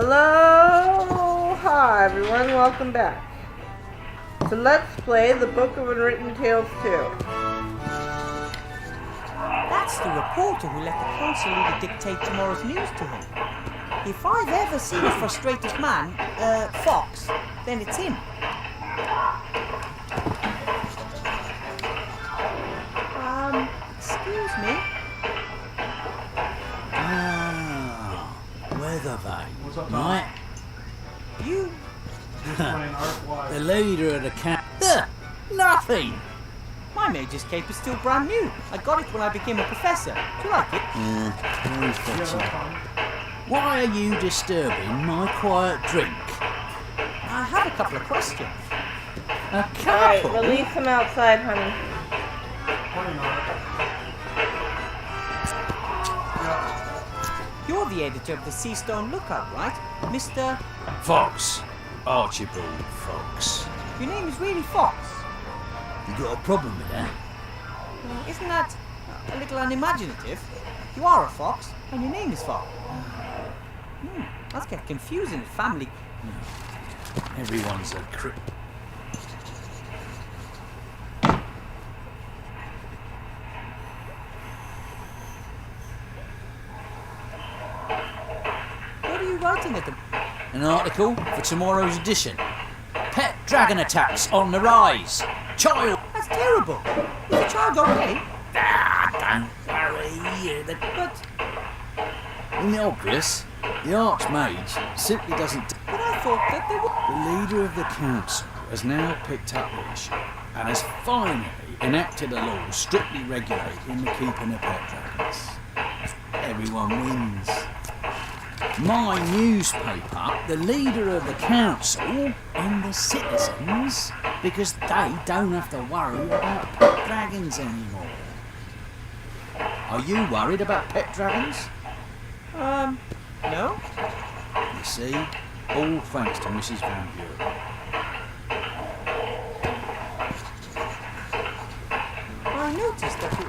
Hello! Hi everyone, welcome back to Let's Play the Book of Unwritten Tales 2. That's the reporter who let the council leader dictate tomorrow's news to him. If I've ever seen a frustrated man, Fox, then it's him. Excuse me? Weather vane. What's up, right? You? The leader of the camp. Nothing! My major's cape is still brand new. I got it when I became a professor. Do you like it? Very fetching. Why are you disturbing my quiet drink? I have a couple of questions. A Alright, couple? release him outside, honey. You're the editor of the Seastone Lookout, right? Mr. Fox. Archibald Fox. Your name is really Fox. You got a problem with that? Isn't that a little unimaginative? You are a fox, and your name is Fox. That's get confusing in family. Everyone's a crip. What are you writing at the... An article for tomorrow's edition. Pet dragon attacks on the rise. Child. That's terrible. Is the child okay? Don't worry. But In the obvious, the Archmage simply doesn't. I thought that they were... The leader of the council has now picked up the issue and has finally enacted a law strictly regulating the keeping of pet dragons. Everyone wins. My newspaper, the leader of the council, and the citizens, because they don't have to worry about pet dragons anymore. Are you worried about pet dragons? No? You see, all thanks to Mrs. Van Buren. I noticed that you...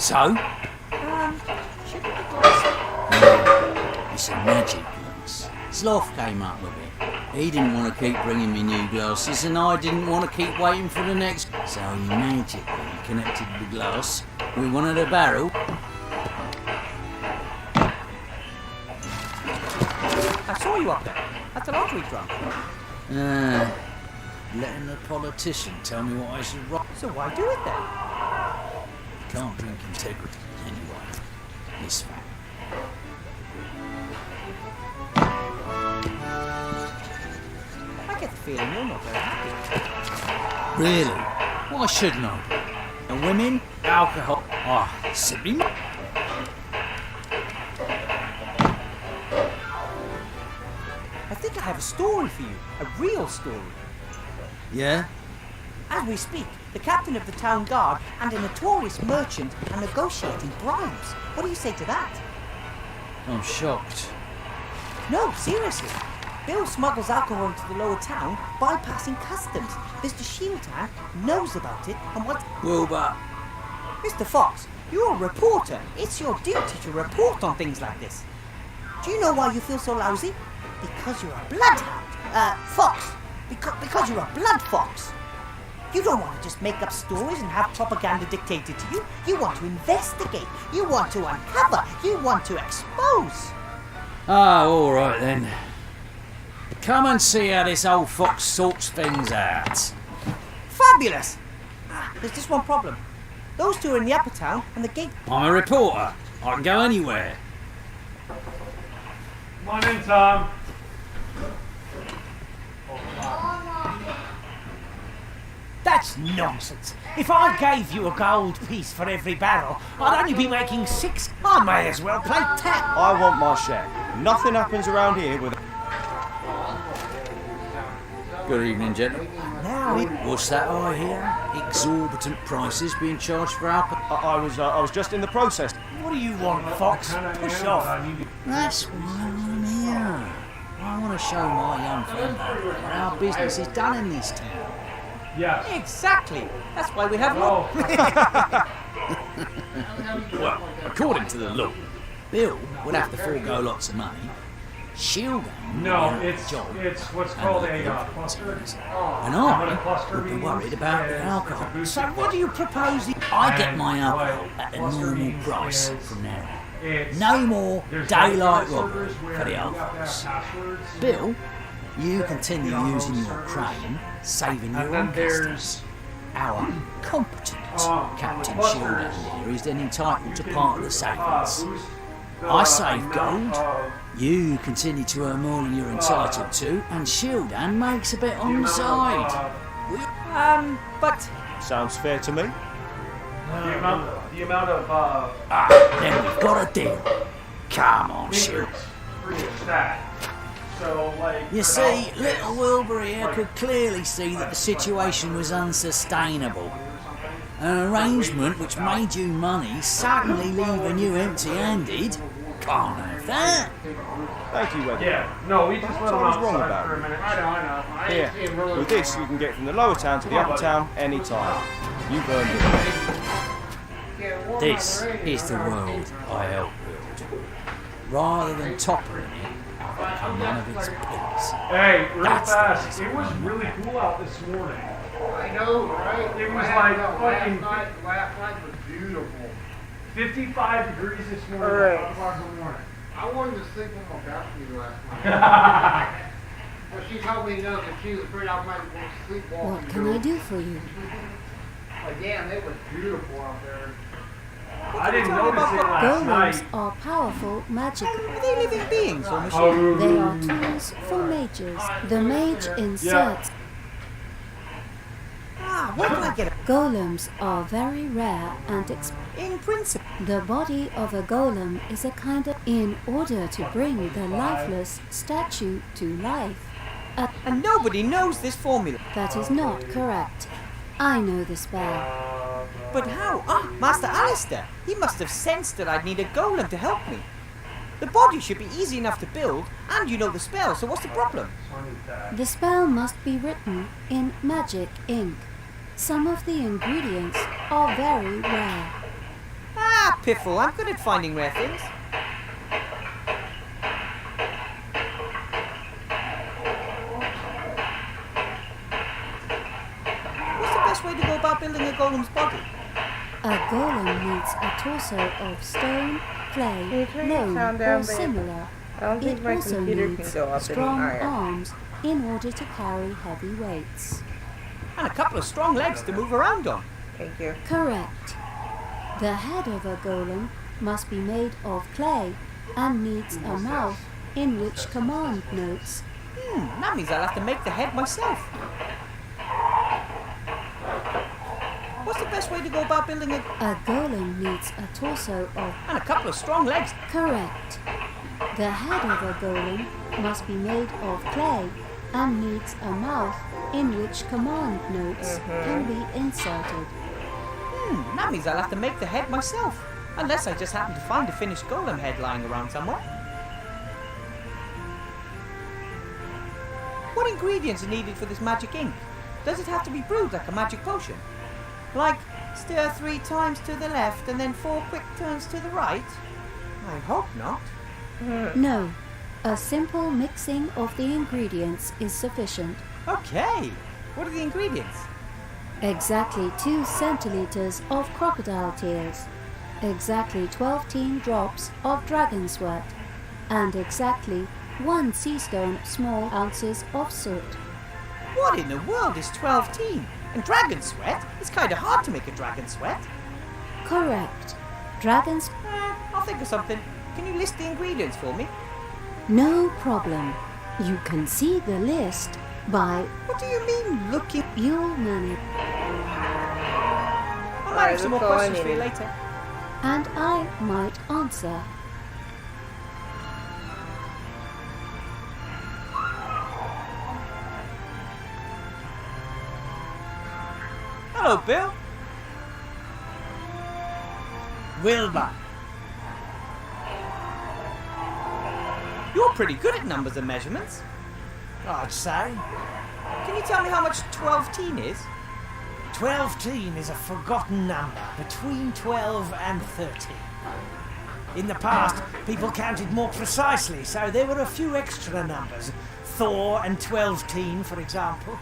So? Should the glass... It's a magic glass. Sloth came up with it. He didn't want to keep bringing me new glasses, and I didn't want to keep waiting for the next. So he magically connected the glass with one of the barrel. I saw you up there, at the lottery drum. Letting the politician tell me what I should write. So why do it then? Can't drink integrity anyway. This fact. I get the feeling you're not very happy. Really? Why shouldn't I be? And women? Alcohol? Simply not. I think I have a story for you, a real story. Yeah? As we speak, the captain of the town guard and a notorious merchant are negotiating bribes. What do you say to that? I'm shocked. No, seriously. Bill smuggles alcohol into the lower town, bypassing customs. Mr. Shieldhand knows about it and wants... Well, but... Mr. Fox, you're a reporter. It's your duty to report on things like this. Do you know why you feel so lousy? Because you're a bloodhound. Fox. Because you're a blood fox. You don't want to just make up stories and have propaganda dictated to you. You want to investigate. You want to uncover. You want to expose. All right then. Come and see how this old fox sorts things out. Fabulous. There's just one problem. Those two are in the upper town and the gate... I'm a reporter. I can go anywhere. Come on in, Tom. That's nonsense. If I gave you a gold piece for every barrel, I'd only be making 6. I may as well play tap. I want my share. Nothing happens around here with... Good evening, gentlemen. Now it... What's that I hear? Exorbitant prices being charged for alcohol. I was just in the process. What do you want, Fox? Push off. That's why I'm here. I want to show my young friend how business is done in this town. Yes. Exactly. That's why we have law. Oh, Well, according to the law, Bill would have to forego lots of money. Shielding No, would be it's job. what's and called look a good for cluster. themselves. Oh, And what a I cluster would be means worried about the is alcohol. it's a So boosted what do you propose? I get And my alcohol what at a cluster normal means price is from now on. it's- No more there's daylight servers robbery where for the you have to have alphas. passwords. Bill, you continue Get on using those your servers. crane, saving And your then own there's customers. Our competent Captain clusters. Shielding here is then entitled to You part of the can, savings. boost the I save amount gold. of- You continue to earn more than you're entitled to, and Shielding makes a bit on the side. But Sounds fair to me. the amount of Then we've got a deal. Come on, Shield. meters for your stack. So like You for see, help, little it's Wilbury here like- could clearly see that the situation was unsustainable. An arrangement which made you money suddenly leaving you empty-handed. Can't have that. Thank you, Weather. Yeah, no, we just let them What was wrong outside about for a it? minute. I know. I Here, ain't seeing really with this you can get from the lower town to the upper town anytime. You've earned it. This is the world I help build. Rather than toppling it, I've become one of its pillars. Hey, real That's the fast. reason It was I'm really cool out this morning. I know, right? It was Last like night- fucking last night was beautiful. 55 degrees this morning All right. at 5 o'clock in the morning. I wanted to sleep on my balcony last night. But she told me no, that she was afraid I might want to sleepwalk. What can I do for you? But damn, it was beautiful out there. I didn't notice it last Golems night. are powerful magic. are they living beings or machines? Oh, They are tools for mages. The mage inserts. Where can I get it? Golems are very rare and In principle. the body of a golem is a kind of in order to bring the lifeless statue to life. And nobody knows this formula. That is not correct. I know the spell. But how? Master Alistair. He must have sensed that I'd need a golem to help me. The body should be easy enough to build, and you know the spell, so what's the problem? The spell must be written in magic ink. Some of the ingredients are very rare. Piffle, I'm good at finding rare things. What's the best way to go about building a golem's body? A golem needs a torso of stone, Can clay, you turn your loam, sound down, or babe? similar. I don't think It my also computer needs can go up any strong higher. arms in order to carry heavy weights. And a couple of strong legs to move around on. Thank you. Correct. The head of a golem must be made of clay and needs a mouth in which command notes. That means I'll have to make the head myself. What's the best way to go about building a... A golem needs a torso of. And a couple of strong legs. Correct. The head of a golem must be made of clay and needs a mouth in which command notes can be inserted. That means I'll have to make the head myself. Unless I just happen to find a finished golem head lying around somewhere. What ingredients are needed for this magic ink? Does it have to be brewed like a magic potion? Like, stir 3 times to the left and then 4 quick turns to the right? I hope not. No, a simple mixing of the ingredients is sufficient. Okay, what are the ingredients? Exactly 2 centiliters of crocodile tears, exactly 12 drops of dragon sweat, and exactly 1 seastone small ounces of soot. What in the world is 12 teen? And dragon sweat? It's kind of hard to make a dragon sweat. Correct. Dragon's. I'll think of something. Can you list the ingredients for me? No problem. You can see the list by. What do you mean, looking? You'll manage. I might have some more that's all I questions for you needed. later. And I might answer. Hello, Bill. Wilbur. You're pretty good at numbers and measurements. I'd say. Can you tell me how much 12 teen is? 12 is a forgotten number, between 12 and 13. In the past, people counted more precisely, so there were a few extra numbers. Thor and 12-teen, for example.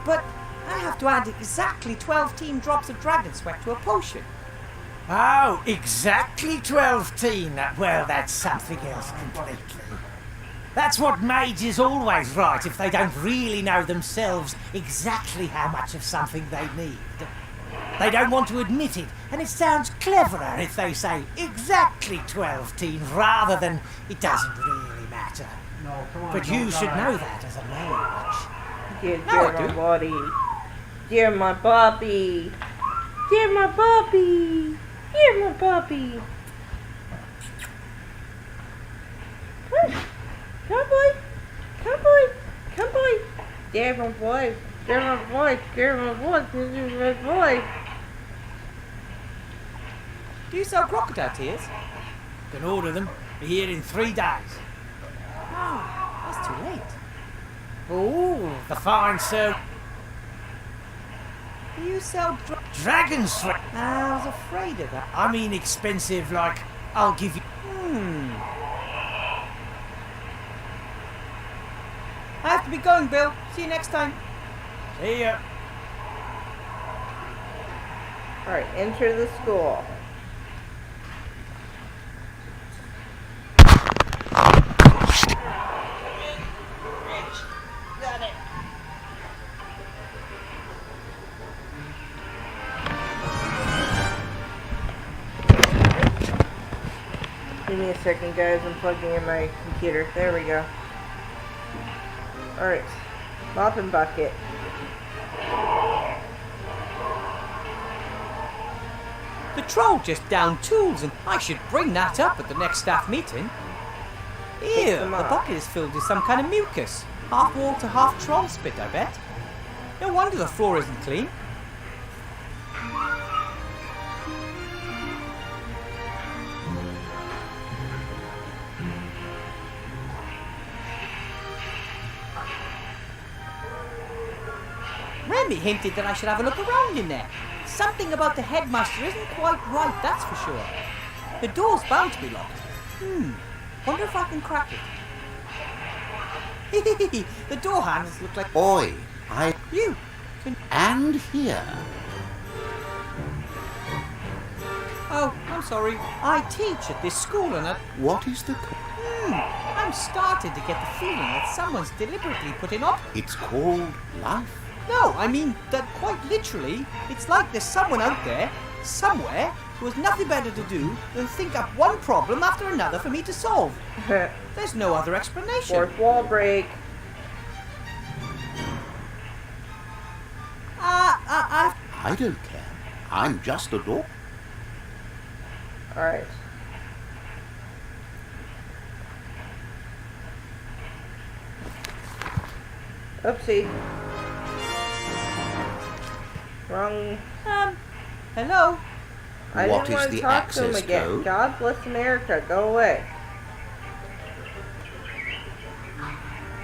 But I have to add exactly 12 drops of dragon sweat to a potion. Oh, exactly 12-teen. Well, that's something else completely. That's what mages always write if they don't really know themselves exactly how much of something they need. They don't want to admit it, and it sounds cleverer if they say exactly 12-teen rather than it doesn't really matter. No, come on. But don't you should die. know that as a mage. Dear, Now I dear my do. body. Dear my Bobby. Dear my Bobby. Dear my Bobby. Come boy. Come boy. Come boy. Dear my boy. Dear my boy. Dear my boy. Dear my boy. Do you sell crocodile tears? Can order them. Be here in 3 days. Oh, that's too late. Oh, the fine sir. Do you sell Dragon sweat. I was afraid of that. I mean expensive, like, I'll give you... I have to be going, Bill. See you next time. See ya. Alright, enter the school. Give me a second, guys. I'm plugging in my computer. There we go. Alright. Mop and bucket. The troll just downed tools, and I should bring that up at the next staff meeting. Ew, them the off. bucket is filled with some kind of mucus. Half water, half troll spit, I bet. No wonder the floor isn't clean. Remy hinted that I should have a look around in there. Something about the headmaster isn't quite right, that's for sure. The door's bound to be locked. Wonder if I can crack it. The door handles look like Oi, you. and here. Oh, I'm sorry. I teach at this school and What is the... I'm starting to get the feeling that someone's deliberately put in op... It's called life. No, I mean that quite literally, it's like there's someone out there, somewhere, who has nothing better to do than think up one problem after another for me to solve. There's no other explanation. Fourth wall break. I don't care. I'm just a dog. Alright. Oopsie. Wrong. Hello? I What didn't is want to the talk to him access again. code? God bless America. Go away.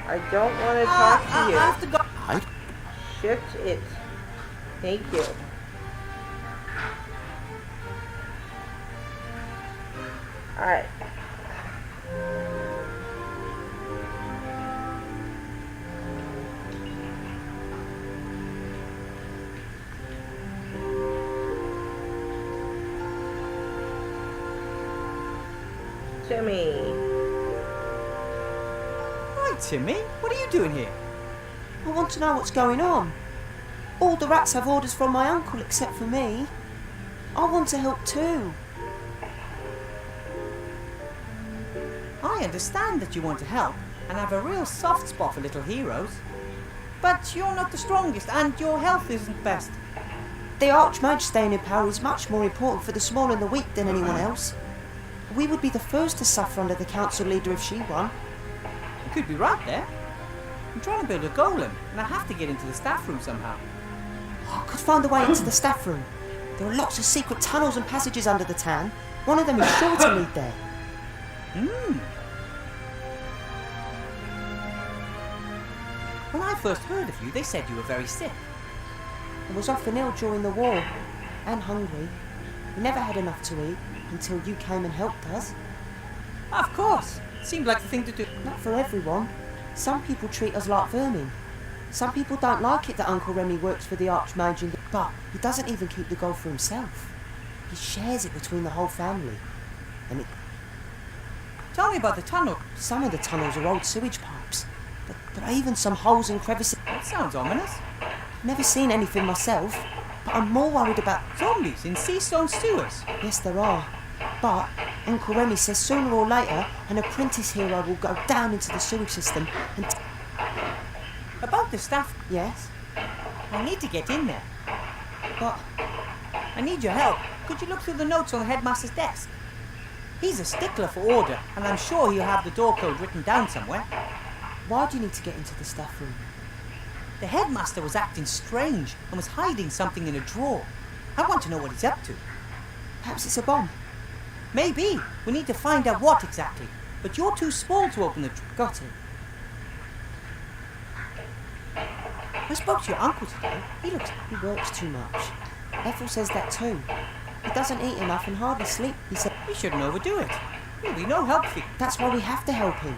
I don't want to talk to I you. have to go. Shift it. Thank you. Alright. Timmy. Hi, Timmy. What are you doing here? I want to know what's going on. All the rats have orders from my uncle except for me. I want to help too. I understand that you want to help and have a real soft spot for little heroes. But you're not the strongest and your health isn't best. The Archmage staying in power is much more important for the small and the weak than anyone else. We would be the first to suffer under the council leader if she won. You could be right there. I'm trying to build a golem and I have to get into the staff room somehow. I could find the way into the staff room. There are lots of secret tunnels and passages under the town. One of them is sure to lead there. When I first heard of you, they said you were very sick. I was often ill during the war, and hungry. We never had enough to eat, until you came and helped us. Of course. Seemed like the thing to do. Not for everyone. Some people treat us like vermin. Some people don't like it that Uncle Remy works for the Archmage, but he doesn't even keep the gold for himself. He shares it between the whole family. And Tell me about the tunnel. some of the tunnels are old sewage pipes. There are even some holes and crevices. That sounds ominous. Never seen anything myself, but I'm more worried about... Zombies in Seastone sewers. Yes, there are. But Uncle Remy says sooner or later an apprentice hero will go down into the sewage system and... About the staff, Yes? I need to get in there. But I need your help. Could you look through the notes on the headmaster's desk? He's a stickler for order, and I'm sure he'll have the door code written down somewhere. why do you need to get into the staff room? The headmaster was acting strange and was hiding something in a drawer. I want to know what he's up to. Perhaps it's a bomb. Maybe. We need to find out what exactly. But you're too small to open the drawer. Got it. I spoke to your uncle today. He works too much. Ethel says that too. He doesn't eat enough and hardly sleep. He said, We shouldn't overdo it. He'll be no help for you. that's why we have to help him.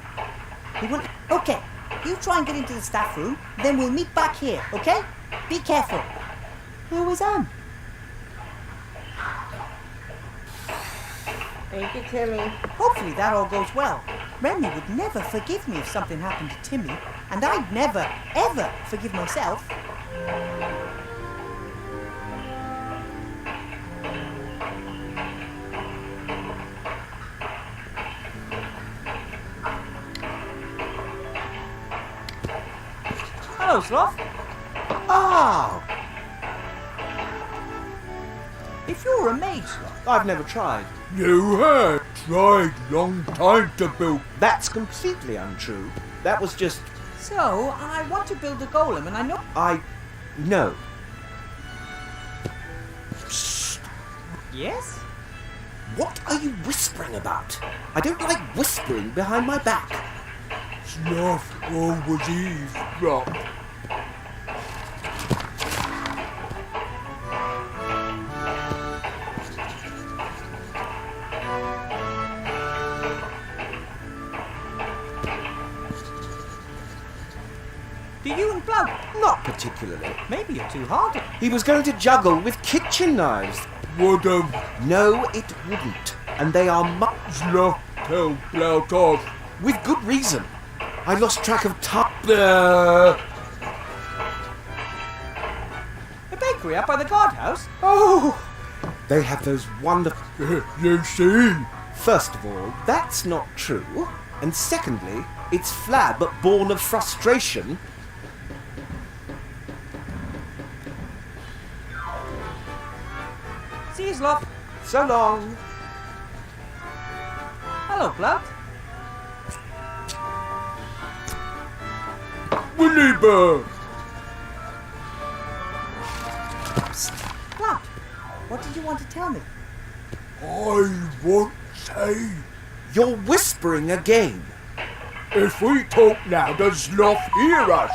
He wouldn't... Okay, you try and get into the staff room, then we'll meet back here, okay? Be careful. I always am. Thank you, Timmy. Hopefully that all goes well. Remy would never forgive me if something happened to Timmy, and I'd never, ever forgive myself. Hello, Sloth. Ah! If you're a mage, Sloth, I've never tried. You have tried long time to build. That's completely untrue. That was just... so I want to build a golem, and I know... No. Yes? What are you whispering about? I don't like whispering behind my back. Sloth always eavesdrop. Do you and Blood? Not particularly. Maybe you're too hard. He was going to juggle with kitchen knives. Would No, it wouldn't. And they are Sloth tell Blout off? with good reason. I lost track of time. The bakery up by the guardhouse? Oh! They have those wonderful... You see? First of all, that's not true. And secondly, it's Flab born of frustration. See you, Sloth. So long. Hello, Blood. Willy Bird! Blood, what did you want to tell me? I won't say. You're whispering again. If we talk now, does Sloth hear us?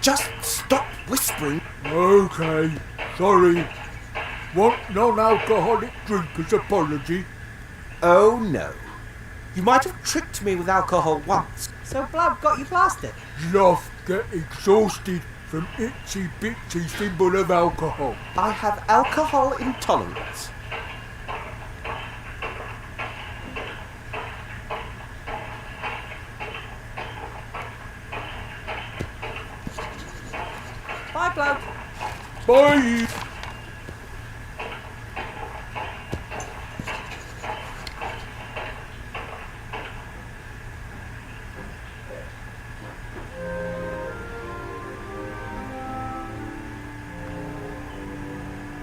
Just stop whispering. Okay, sorry. Want non-alcoholic drinker's apology? Oh no. You might have tricked me with alcohol once. So Blood got you plastered? Sloth get exhausted from itsy bitsy symbol of alcohol. I have alcohol intolerance. Bye, Blood. Bye!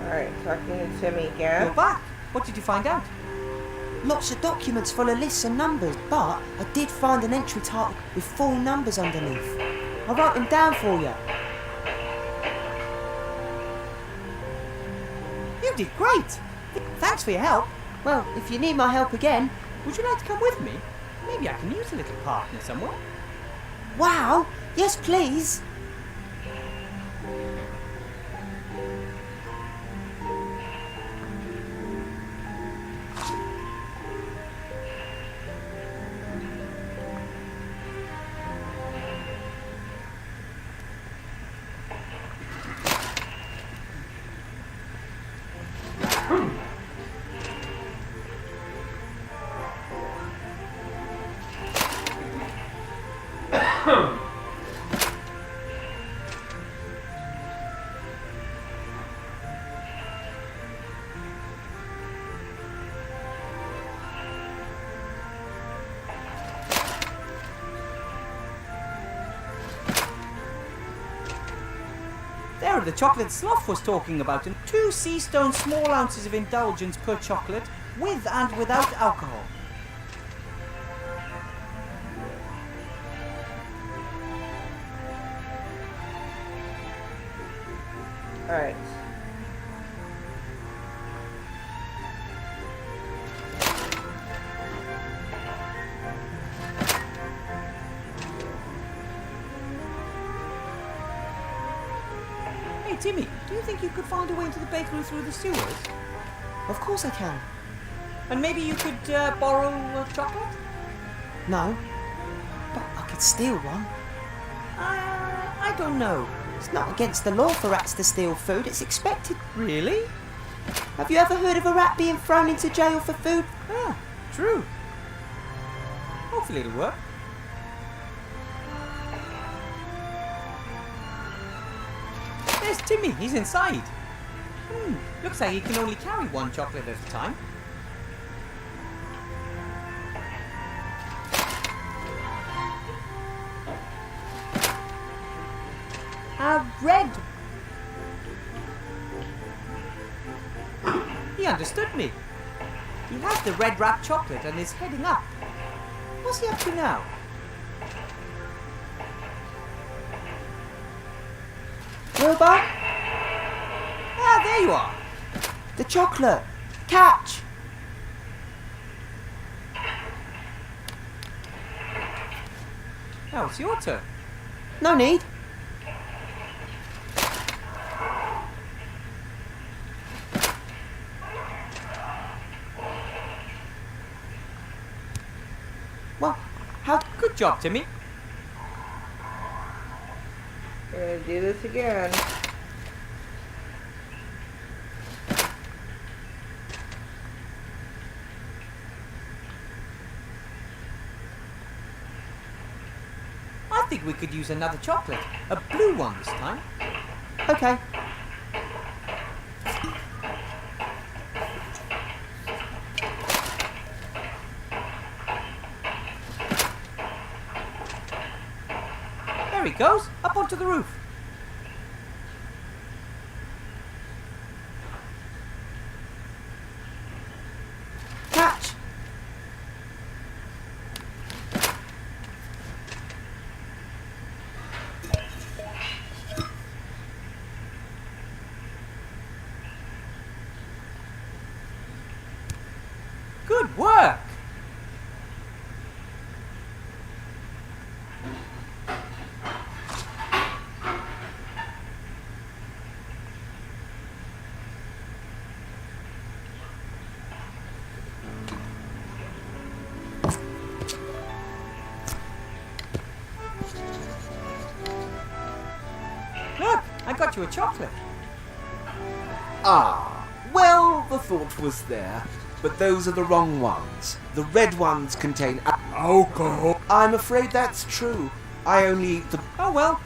Alright, talking to Timmy You're again. back. What did you find out? Lots of documents full of lists and numbers, but I did find an entry title with 4 numbers underneath. I wrote them down for you. You did great. Thanks for your help. Well, if you need my help again... Would you like to come with me? Maybe I can use a little partner somewhere. Wow! Yes, please! There are the chocolate Sloth was talking about. And 2 sea stone small ounces of indulgence per chocolate, with and without alcohol. Alright. Hey Timmy, do you think you could find a way into the bakery through the sewers? Of course I can. And maybe you could borrow a chocolate? No. But I could steal one. I don't know. It's not against the law for rats to steal food. It's expected. Really? Have you ever heard of a rat being thrown into jail for food? Ah, true. Hopefully it'll work. There's Timmy. He's inside. Looks like he can only carry 1 chocolate at a time. Red. He understood me. He has the red wrap chocolate and is heading up. What's he up to now? Wilbur? Ah, there you are. The chocolate. Catch! Now it's your turn. No need. Well, how good job, Timmy. We're gonna do this again. I think we could use another chocolate. A blue one this time. Okay. There he goes, up onto the roof. Catch! Good work. Look, I got you a chocolate. Ah, well, the thought was there. But those are the wrong ones. The red ones contain Alcohol. I'm afraid that's true. I only eat the... Oh well.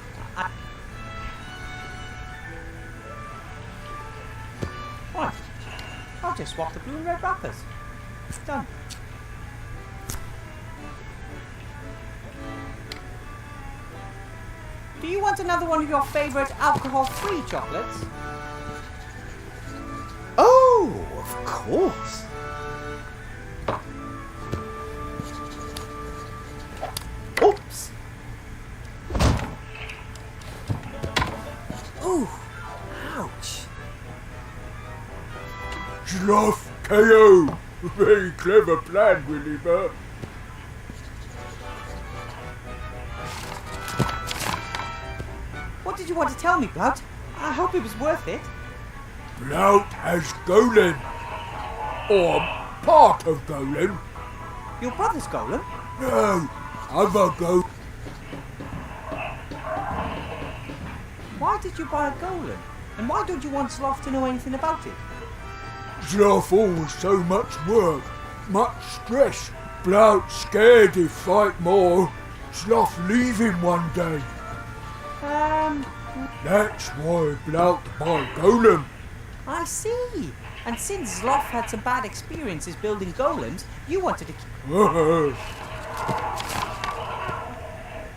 Right. I'll just swap the blue and red wrappers. It's done. Do you want another one of your favourite alcohol-free chocolates? Oh, of course. Oops. Ooh, ouch. Sloth KO. Very clever plan, Willie Burr. What did you want to tell me, Blood? I hope it was worth it. Blout has Golem. Or part of Golem. Your brother's golem? No, other Golem. Why did you buy a golem? And why don't you want Sloth to know anything about it? Sloth always so much work, much stress. Blout scared he fight more. Sloth leave him one day. That's why I blout my golem. I see. And since Zloff had some bad experiences building golems, you wanted to...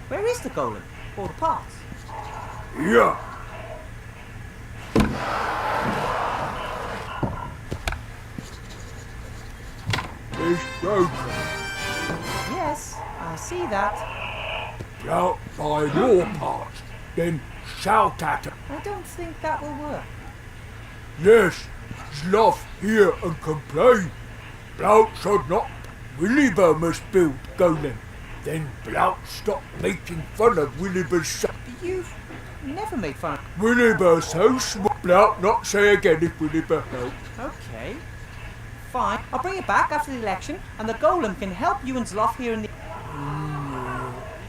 Where is the golem? Or the parts? Here. This broken. Yes, I see that. Blout by more parts, then shout at him. I don't think that will work. Yes, Sloth hear and complain. Blout should not. Williber must build golem. Then Blout stop making fun of Williber's son. You've never made fun of... Williber so small. Blout not say again if Williber help. Okay. Fine. I'll bring it back after the election, and the golem can help you and Zloff here in the...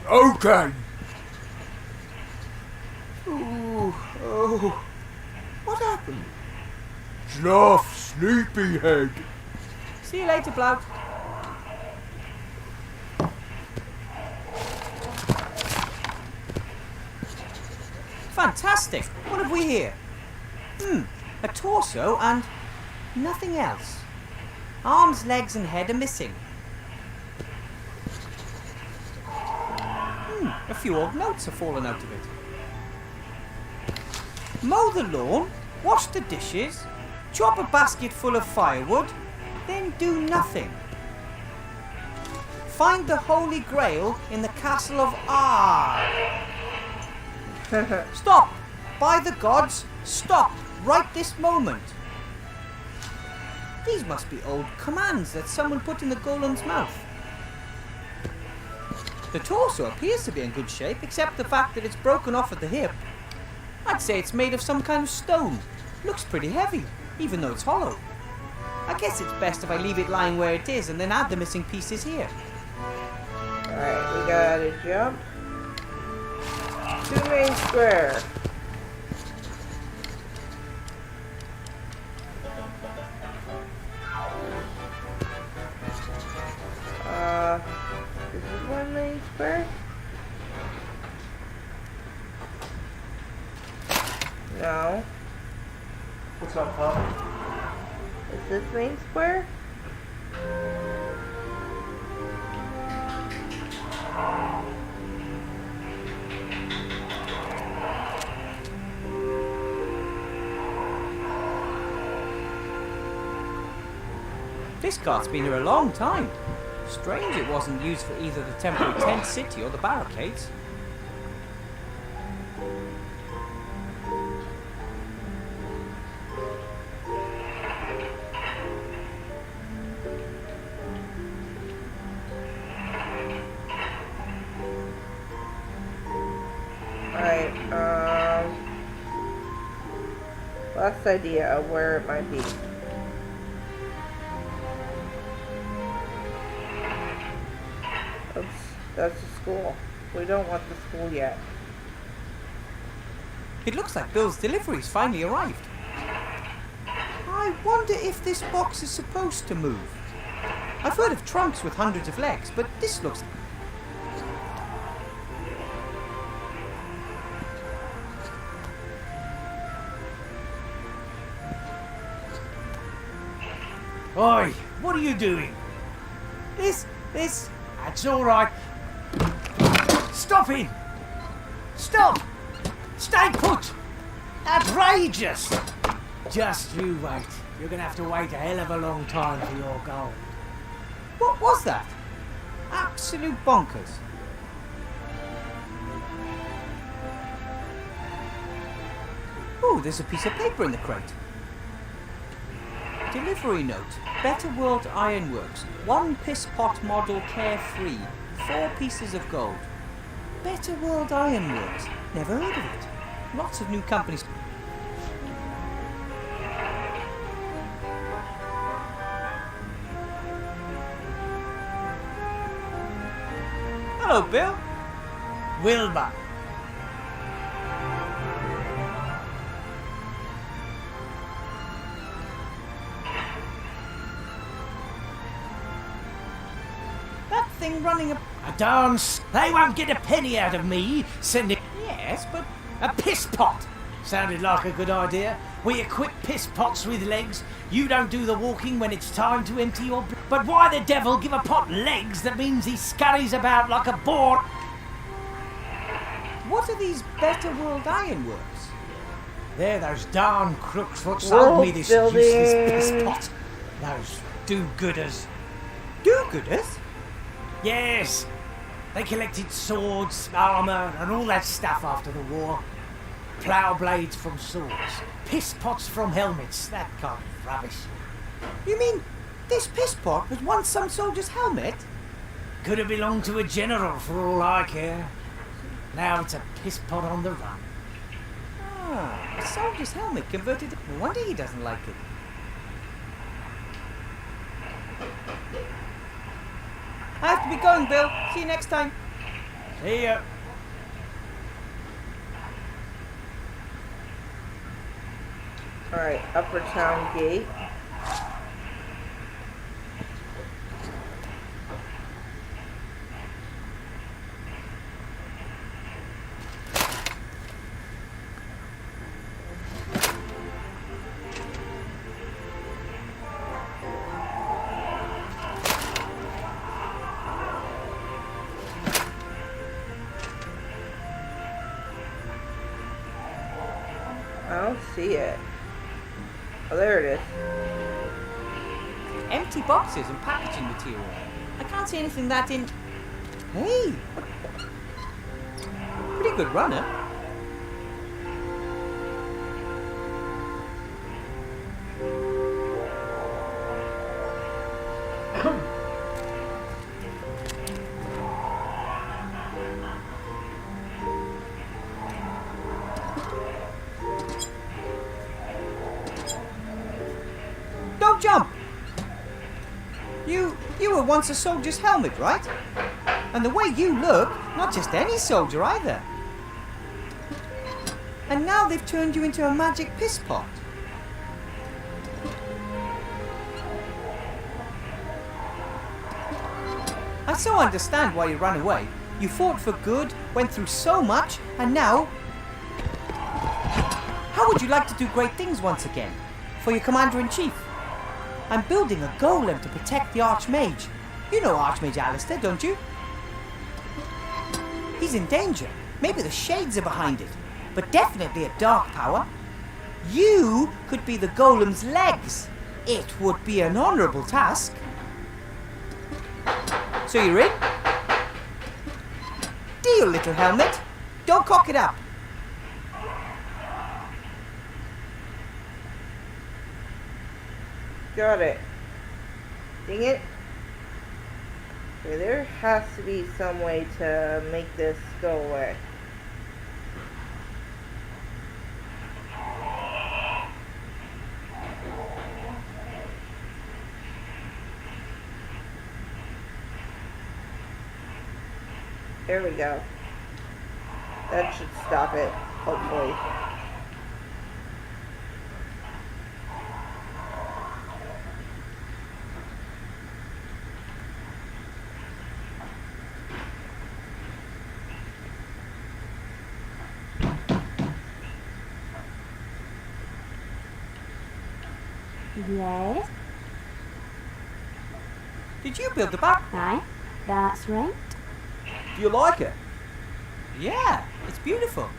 Okay. Oh, what happened? Sloth sleepyhead. See you later, Blout. Fantastic! What have we here? A torso and nothing else. Arms, legs and head are missing. A few old notes have fallen out of it. Mow the lawn, wash the dishes, chop a basket full of firewood, then do nothing. Find the Holy Grail in the castle of Ar. Stop! By the gods, stop! Right this moment! These must be old commands that someone put in the golem's mouth. The torso appears to be in good shape, except the fact that it's broken off at the hip. I'd say it's made of some kind of stone. Looks pretty heavy, even though it's hollow. I guess it's best if I leave it lying where it is and then add the missing pieces here. Alright, we gotta jump. 2 main square. This is 1 main square? No. What's up, Pop? Is this main square? This cart's been here a long time. Strange it wasn't used for either the temporary tent city or the barricades. Alright, last idea of where it might be. Oops, that's the school. We don't want the school yet. It looks like Bill's delivery's finally arrived. I wonder if this box is supposed to move. I've heard of trunks with hundreds of legs, but this looks... Oi, what are you doing? This... That's all right. Stop him! Stop! Stay put! Outrageous! Just you wait. You're gonna have to wait a hell of a long time for your gold. What was that? Absolute bonkers. Oh, there's a piece of paper in the crate. Delivery note. Better World Ironworks. 1 piss pot model carefree. 4 pieces of gold. Better World Ironworks. Never heard of it. Lots of new companies. Hello, Bill. Wilbur. That thing running a dance. They won't get a penny out of me sending... Yes, but a piss pot. Sounded like a good idea. We equip piss pots with legs. You don't do the walking when it's time to empty your... But why the devil give a pot legs that means he scurries about like a boar? What are these Better World Ironworks? They're those darn crooks what sold me this useless piss pot. Those do-gooders. Do-gooders? Yes. They collected swords, armour and all that stuff after the war. Plough blades from swords, piss pots from helmets, that kind of rubbish. You mean this piss pot was once some soldier's helmet? Could have belonged to a general for all I care. Now it's a piss pot on the run. Ah, a soldier's helmet converted... No wonder he doesn't like it. I have to be going, Bill. See you next time. See ya. Alright, Upper Town Gate. I don't see it. Oh, there it is. Empty boxes and packaging material. I can't see anything that in... Hey! Pretty good runner. Don't jump! You were once a soldier's helmet, right? And the way you look, not just any soldier either. And now they've turned you into a magic piss pot. I so understand why you ran away. You fought for good, went through so much, and now... How would you like to do great things once again? For your Commander-in-Chief? I'm building a golem to protect the Archmage. You know Archmage Alistair, don't you? He's in danger. Maybe the Shades are behind it. But definitely a dark power. You could be the golem's legs. It would be an honourable task. So you're in? Deal, little helmet. Don't cock it up. Got it. Dang it. Okay, there has to be some way to make this go away. There we go. That should stop it, hopefully. Yes? Did you build the back? Aye, that's right. Do you like it? Yeah, it's beautiful.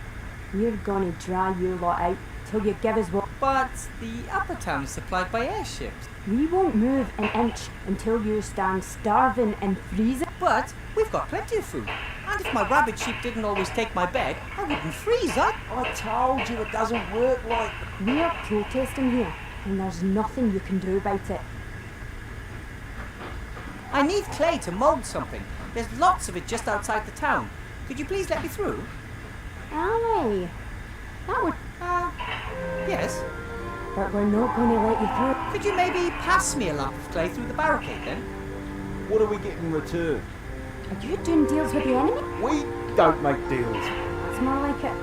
We're gonna dry you lot out till you give us what. But the upper town is supplied by airships. We won't move an inch until you stand starving and freezing. But we've got plenty of food. And if my rabbit sheep didn't always take my bed, I wouldn't freeze. I told you it doesn't work like... We're protesting here, and there's nothing you can do about it. I need clay to mould something. There's lots of it just outside the town. Could you please let me through? Aye. That would... Yes. But we're not going to let you through. Could you maybe pass me a lump of clay through the barricade then? What do we get in return? Are you doing deals with the enemy? We don't make deals. That's more like it.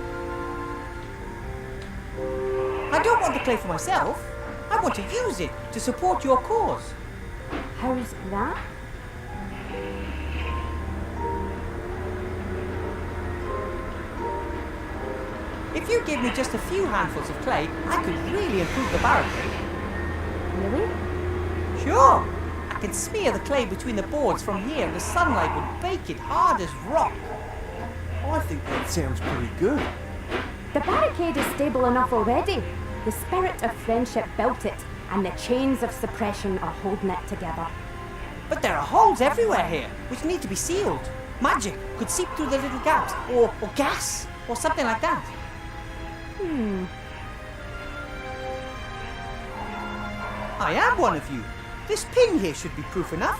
I don't want the clay for myself. I want to use it to support your cause. How's that? If you give me just a few handfuls of clay, I could really improve the barricade. Really? Sure. I can smear the clay between the boards from here and the sunlight would bake it hard as rock. I think that sounds pretty good. The barricade is stable enough already. The spirit of friendship built it, and the chains of suppression are holding it together. But there are holes everywhere here, which need to be sealed. Magic could seep through the little gaps, or gas, or something like that. I am one of you. This pin here should be proof enough.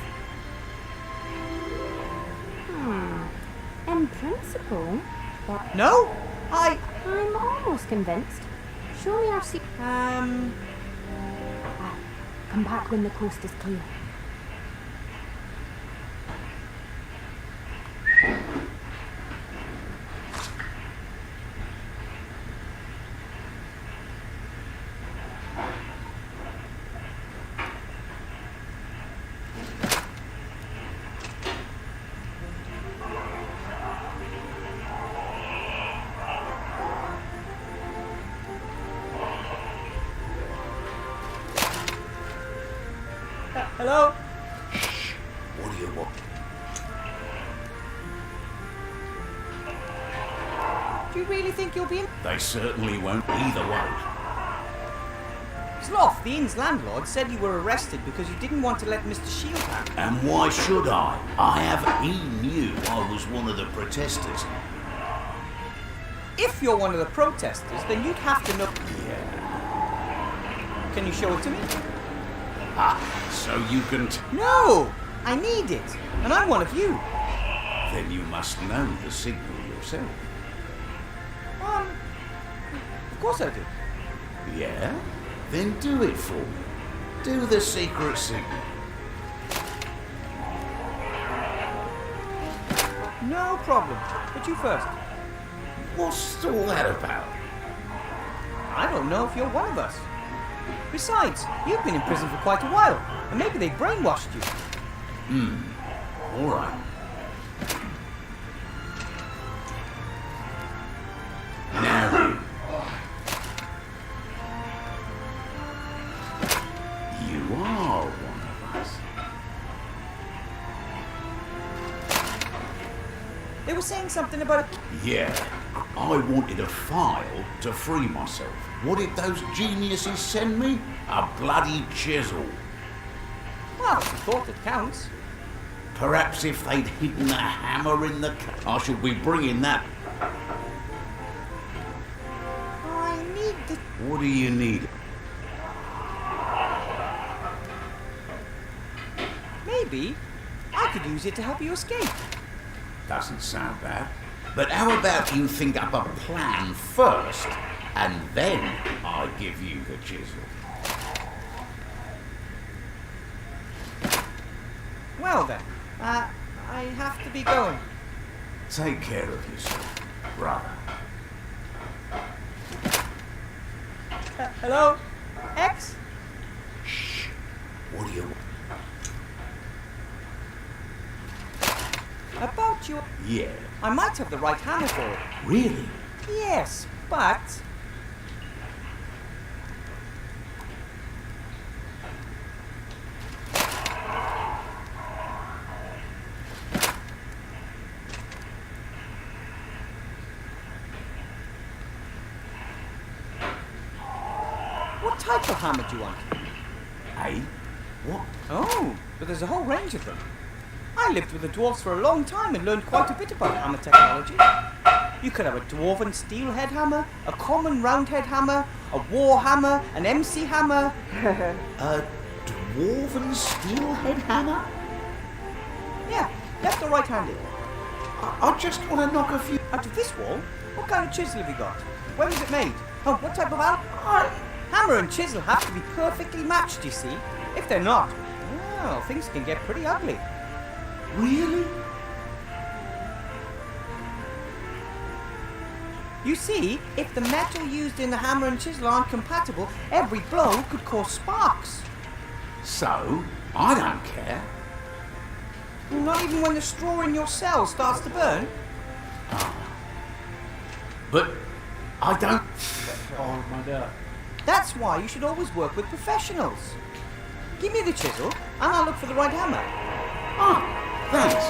In principle, but No? I'm almost convinced. Show me our secret. Come back when the coast is clear. Hello? What do you want? Do you really think you'll be in? They certainly won't either way. Sloth, the inn's landlord, said you were arrested because you didn't want to let Mr. Shield out. And why should I? He knew I was one of the protesters. If you're one of the protesters, then you'd have to know. Yeah. Can you show it to me? So you can... No! I need it. And I'm one of you. Then you must know the signal yourself. Of course I do. Yeah? Then do it for me. Do the secret signal. No problem. But you first. What's all that about? I don't know if you're one of us. Besides, you've been in prison for quite a while, and maybe they brainwashed you. All right. Now you are one of us. They were saying something about it. Yeah, I wanted a file to free myself. What did those geniuses send me? A bloody chisel. Well, it's a thought that counts. Perhaps if they'd hidden a hammer in the... I shall be bringing that. I need the... What do you need? Maybe I could use it to help you escape. Doesn't sound bad. But how about you think up a plan first, and then I give you the chisel? Well then, I have to be going. Take care of yourself, brother. Hello? X? Shh. What do you want? About your... Yeah. I might have the right hammer for it. Really? Yes, but... What type of hammer do you want? Hey? What? Oh, but there's a whole range of them. I lived with the dwarves for a long time and learned quite a bit about hammer technology. You could have a dwarven steel head hammer, a common round head hammer, a war hammer, an MC hammer. A dwarven steelhead hammer? Yeah, left or right-handed. I just want to knock a few... Out of this wall, what kind of chisel have you got? When was it made? Oh, what type of hammer and chisel have to be perfectly matched, you see. If they're not, well, things can get pretty ugly. Really? You see, if the metal used in the hammer and chisel aren't compatible, every blow could cause sparks. So, I don't care. Not even when the straw in your cell starts to burn. But I don't... I'll find out. That's why you should always work with professionals. Give me the chisel, and I'll look for the right hammer. Ah, thanks.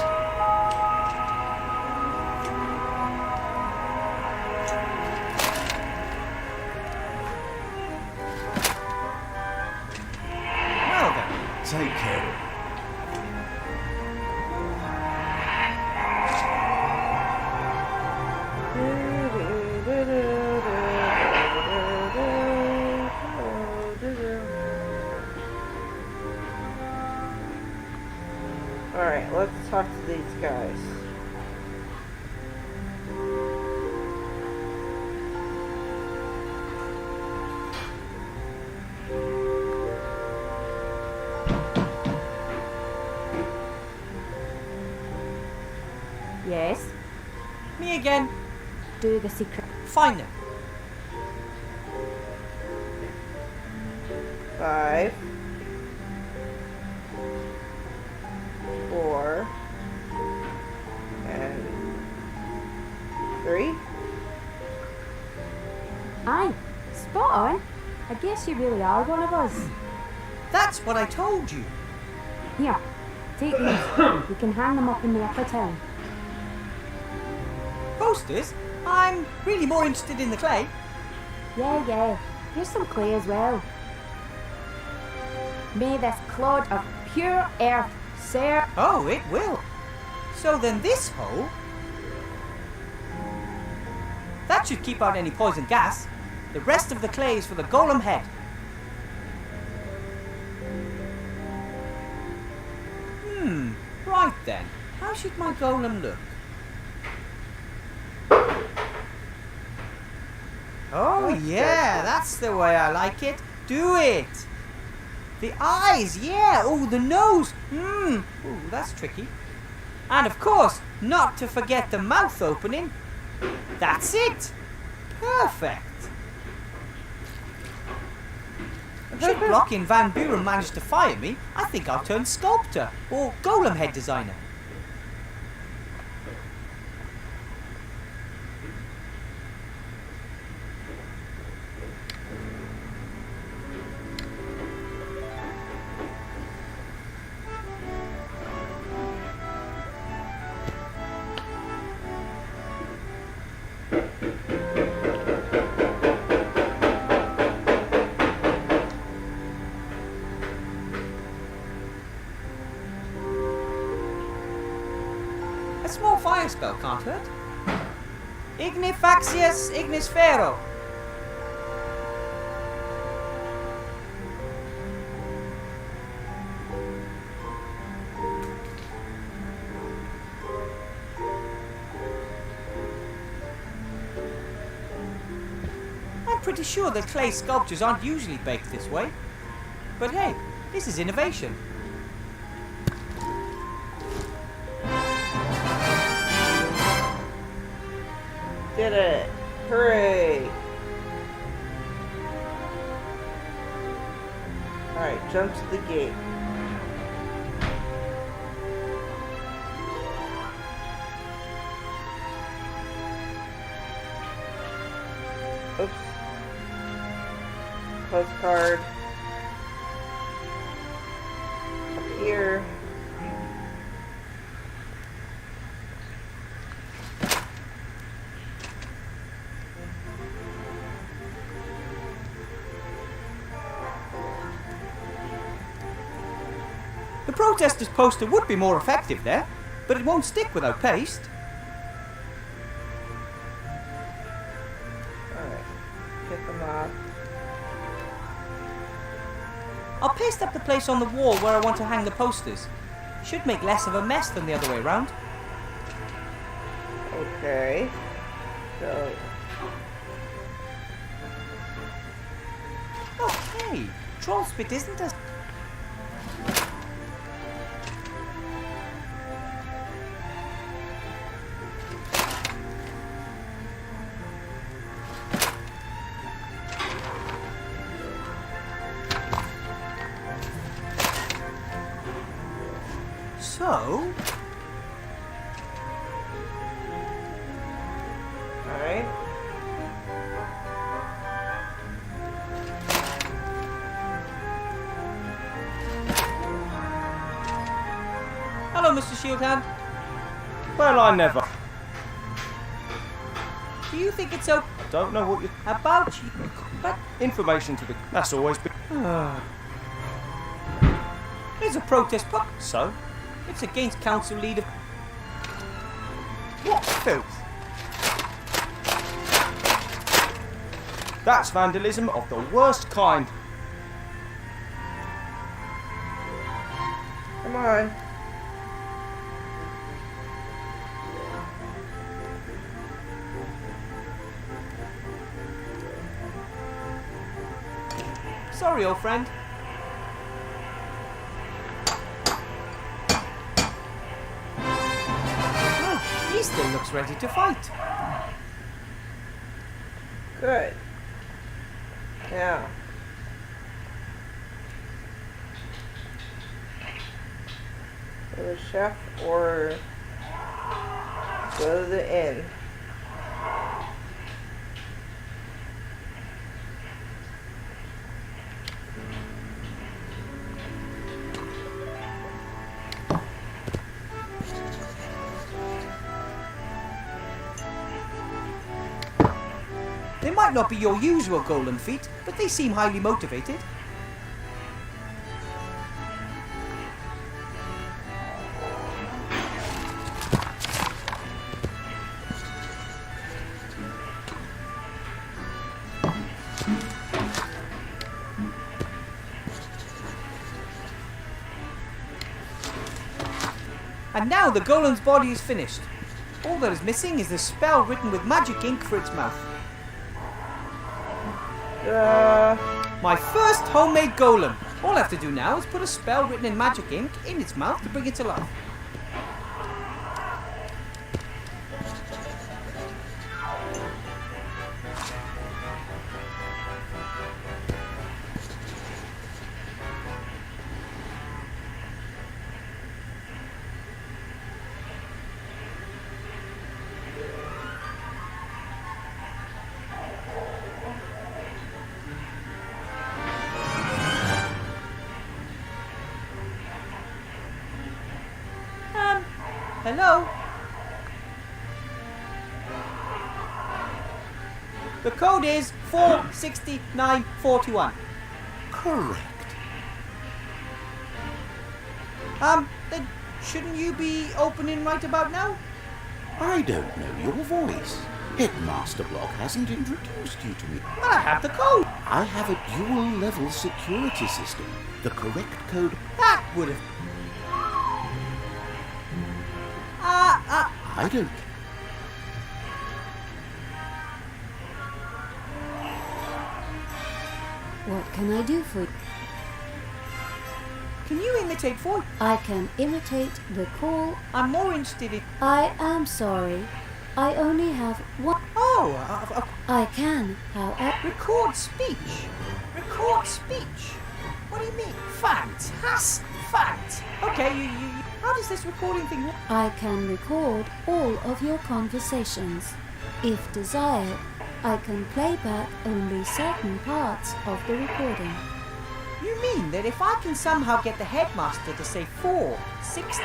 Well then, Take care. Alright, let's talk to these guys. Yes? me again. Do the secret. Fine then. 5, 4, and 3. Aye, spot on. I guess you really are one of us. That's what I told you. Here, take these. You can hang them up in the upper town. Posters? I'm really more interested in the clay. Yeah. Here's some clay as well. May this clod of pure earth serve. Oh, it will. So then this hole... that should keep out any poison gas. The rest of the clay is for the golem head. Right then. How should my golem look? Oh yeah, that's the way I like it. Do it. The eyes, yeah. Oh, the nose. Ooh, that's tricky. And of course, not to forget the mouth opening. That's it. Perfect. Should Block-in Van Buren manage to fire me, I think I'll turn sculptor or golem head designer. A small fire spell can't hurt. Ignifaxius ignisfero. I'm pretty sure that clay sculptures aren't usually baked this way. But hey, this is innovation. Did it! Hooray! Alright, jump to the gate. Oops. Postcard. Up here. The protesters' poster would be more effective there, but it won't stick without paste. Alright. Get them off. I'll paste up the place on the wall where I want to hang the posters. Should make less of a mess than the other way around. Okay. So, Okay, troll spit isn't as... So... alright. Mr. Shieldhand? Well, I never. Do you think it's okay? I don't know what you... About you. But Information to the... That's always been... there's a protest pub. So? It's against council leader. What filth? That's vandalism of the worst kind. Come on. Sorry, old friend. Oh, he still looks ready to fight. Good. Now. Go to the chef or go to the inn. They might not be your usual golem feat, but they seem highly motivated. And now the golem's body is finished. All that is missing is the spell written with magic ink for its mouth. My first homemade golem. All I have to do now is put a spell written in magic ink in its mouth to bring it to life. Hello? The code is 46941. Correct. Then shouldn't you be opening right about now? I don't know your voice. Headmaster Block hasn't introduced you to me. Well, I have the code. I have a dual-level security system. The correct code... That would have... I don't... What can I do for you? Can you imitate voice? I can imitate the call. I'm more interested in... I am sorry. I only have one. Oh, I can, however. record speech. Record speech. What do you mean? Fantastic. Fact. Okay, you. How does this recording thing work? I can record all of your conversations. If desired, I can play back only certain parts of the recording. You mean that if I can somehow get the headmaster to say 4, 60,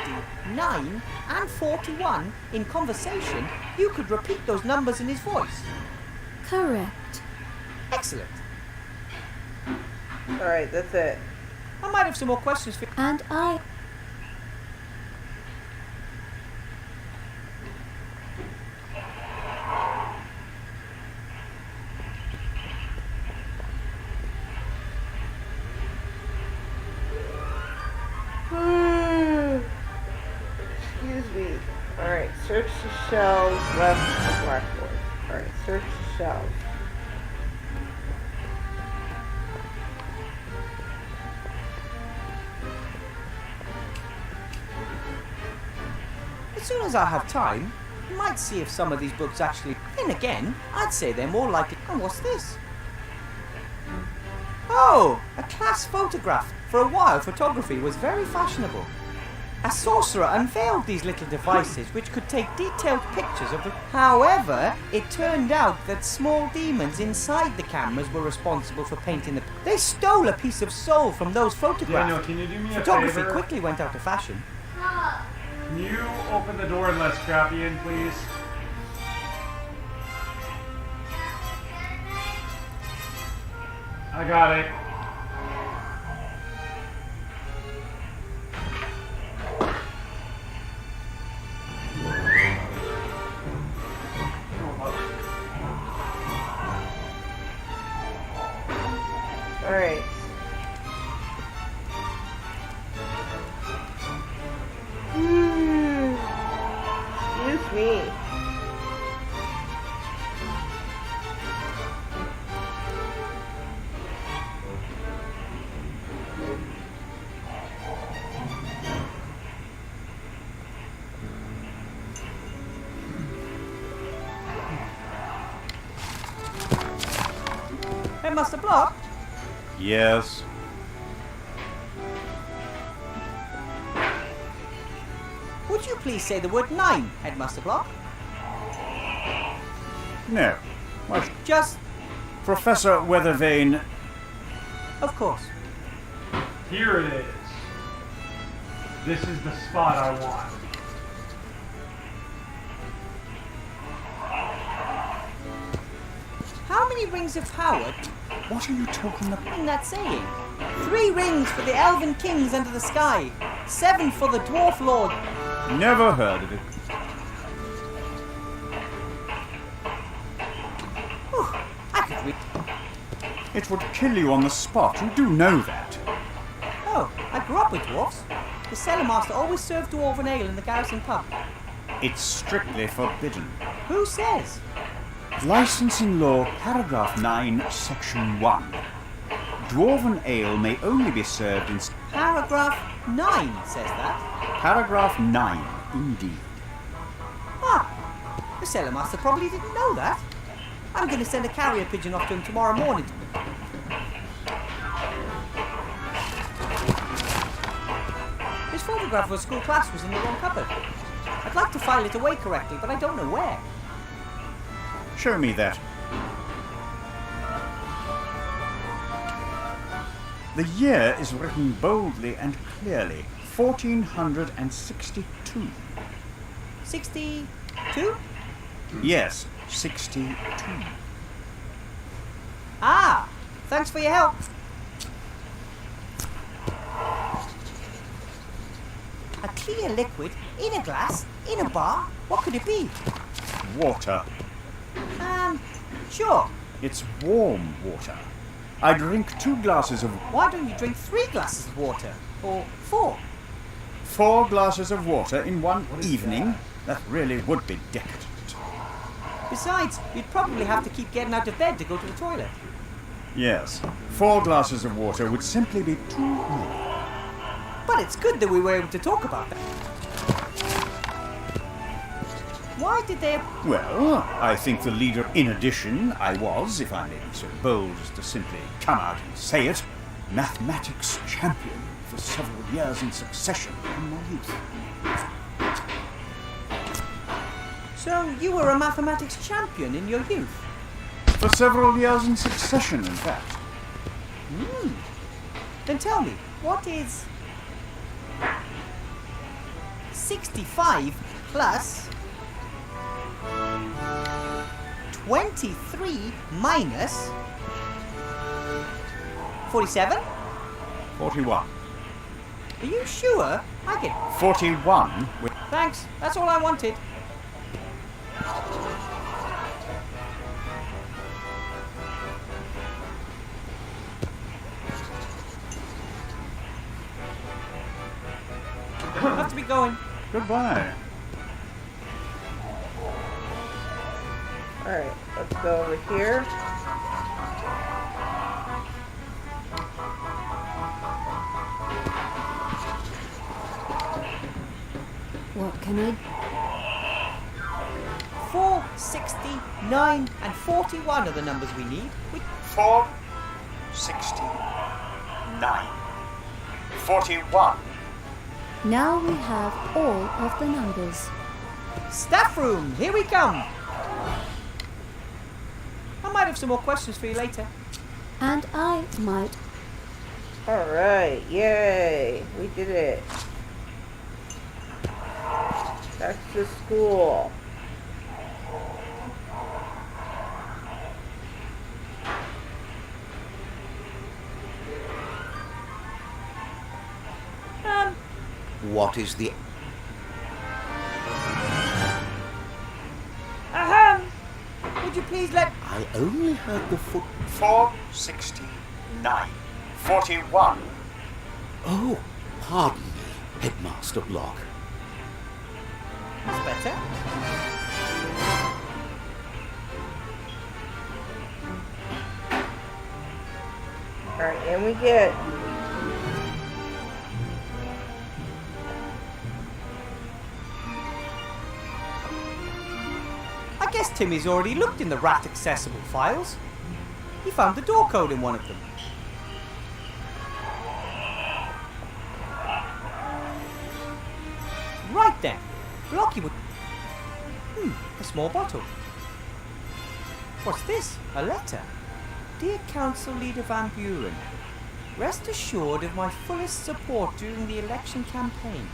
9, and 41 in conversation, you could repeat those numbers in his voice? Correct. Excellent. Alright, that's it. I might have some more questions for you. And I... Excuse me. Alright, search the shelves left of blackboard. Alright, search the shelves. As soon as I have time, I might see if some of these books actually... Then again, I'd say they're more likely... And what's this? Oh, a class photograph. For a while, photography was very fashionable. A sorcerer unveiled these little devices which could take detailed pictures of the... However, it turned out that small demons inside the cameras were responsible for painting the... They stole a piece of soul from those photographs. Daniel, can you do me a Photography favor? quickly went out of fashion. Can you open the door and let Scrappy in, please? I got it. Alright. Excuse me. Headmaster Block? Yes. Would you please say the word 9, Headmaster Block? No. Well, Just, Professor Weathervane. of course. Here it is. This is the spot I want. How many rings of power What are you talking about? in that saying? 3 rings for the elven kings under the sky, 7 for the dwarf lord. Never heard of it. Whew, I could read. It would kill you on the spot. You do know that. Oh, I grew up with dwarfs. The cellar master always served dwarven ale in the garrison pub. It's strictly forbidden. Who says? Licensing Law, Paragraph 9, Section 1. Dwarven ale may only be served in... Paragraph 9 says that. Paragraph 9, indeed. Ah, the cellar master probably didn't know that. I'm going to send a carrier pigeon off to him tomorrow morning. His photograph of a school class was in the wrong cupboard. I'd like to file it away correctly, but I don't know where. Show me that. The year is written boldly and clearly. 1462. 62? Yes, 62. Ah, thanks for your help. A clear liquid in a glass, in a bar. What could it be? Water. Sure. It's warm water. I drink 2 glasses of... Why don't you drink 3 glasses of water? Or 4? 4 glasses of water in one evening? That really would be decadent. Besides, you'd probably have to keep getting out of bed to go to the toilet. Yes, 4 glasses of water would simply be too many. But it's good that we were able to talk about that. Why did they... Well, I think the leader, in addition, I was, if I may be so bold as to simply come out and say it, mathematics champion for several years in succession in my youth. So you were a mathematics champion in your youth? For several years in succession, in fact. Then tell me, what is 65 plus 23 minus 47? 41. Are you sure? I get 41 with... Thanks, that's all I wanted. Have to be going. Goodbye. Alright, let's go over here. What can I... 4, 69 and 41 are the numbers we need. 4, 69, 41. Now we have all of the numbers. Staff room, here we come. I might have some more questions for you later. And I might... Alright, yay! We did it. That's the school. What is the... Would you please let... I only heard the foot... 469. 41. Oh, pardon me, Headmaster Block. That's better. Alright, and we get... I guess Timmy's already looked in the rat-accessible files. He found the door code in one of them. Right then, Blocky would... a small bottle. What's this? A letter? Dear Council Leader Van Buren, rest assured of my fullest support during the election campaign.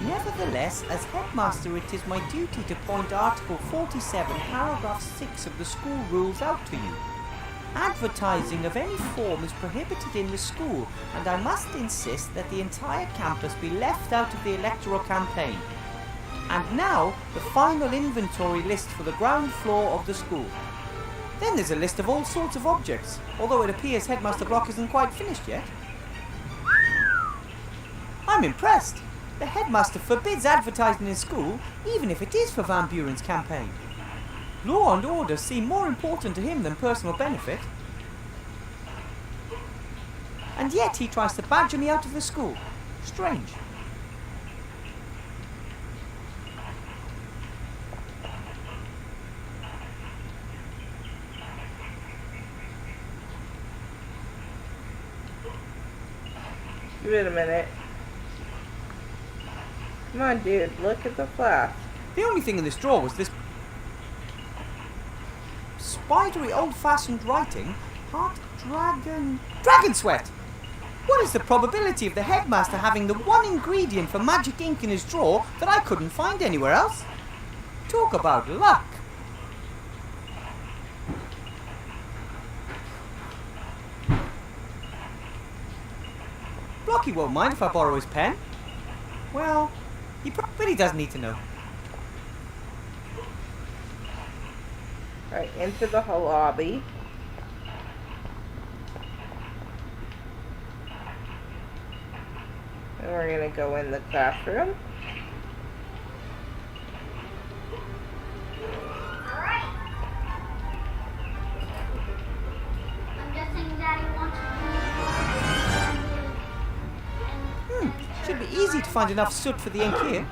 Nevertheless, as headmaster, it is my duty to point Article 47, Paragraph 6 of the school rules out to you. Advertising of any form is prohibited in the school, and I must insist that the entire campus be left out of the electoral campaign. And now, the final inventory list for the ground floor of the school. Then there's a list of all sorts of objects, although it appears Headmaster Block isn't quite finished yet. I'm impressed. The headmaster forbids advertising in school, even if it is for Van Buren's campaign. Law and order seem more important to him than personal benefit. And yet he tries to badger me out of the school. Strange. Give it a minute. Come on, dude. Look at the flask. The only thing in this drawer was this spidery old-fashioned writing. Heart dragon... Dragon sweat! What is the probability of the headmaster having the one ingredient for magic ink in his drawer that I couldn't find anywhere else? Talk about luck! Blocky won't mind if I borrow his pen. Well, he probably does need to know. Alright, into the whole lobby. And we're gonna go in the classroom. Alright. I'm guessing Daddy wants to Should be easy to find enough soot for the ink here.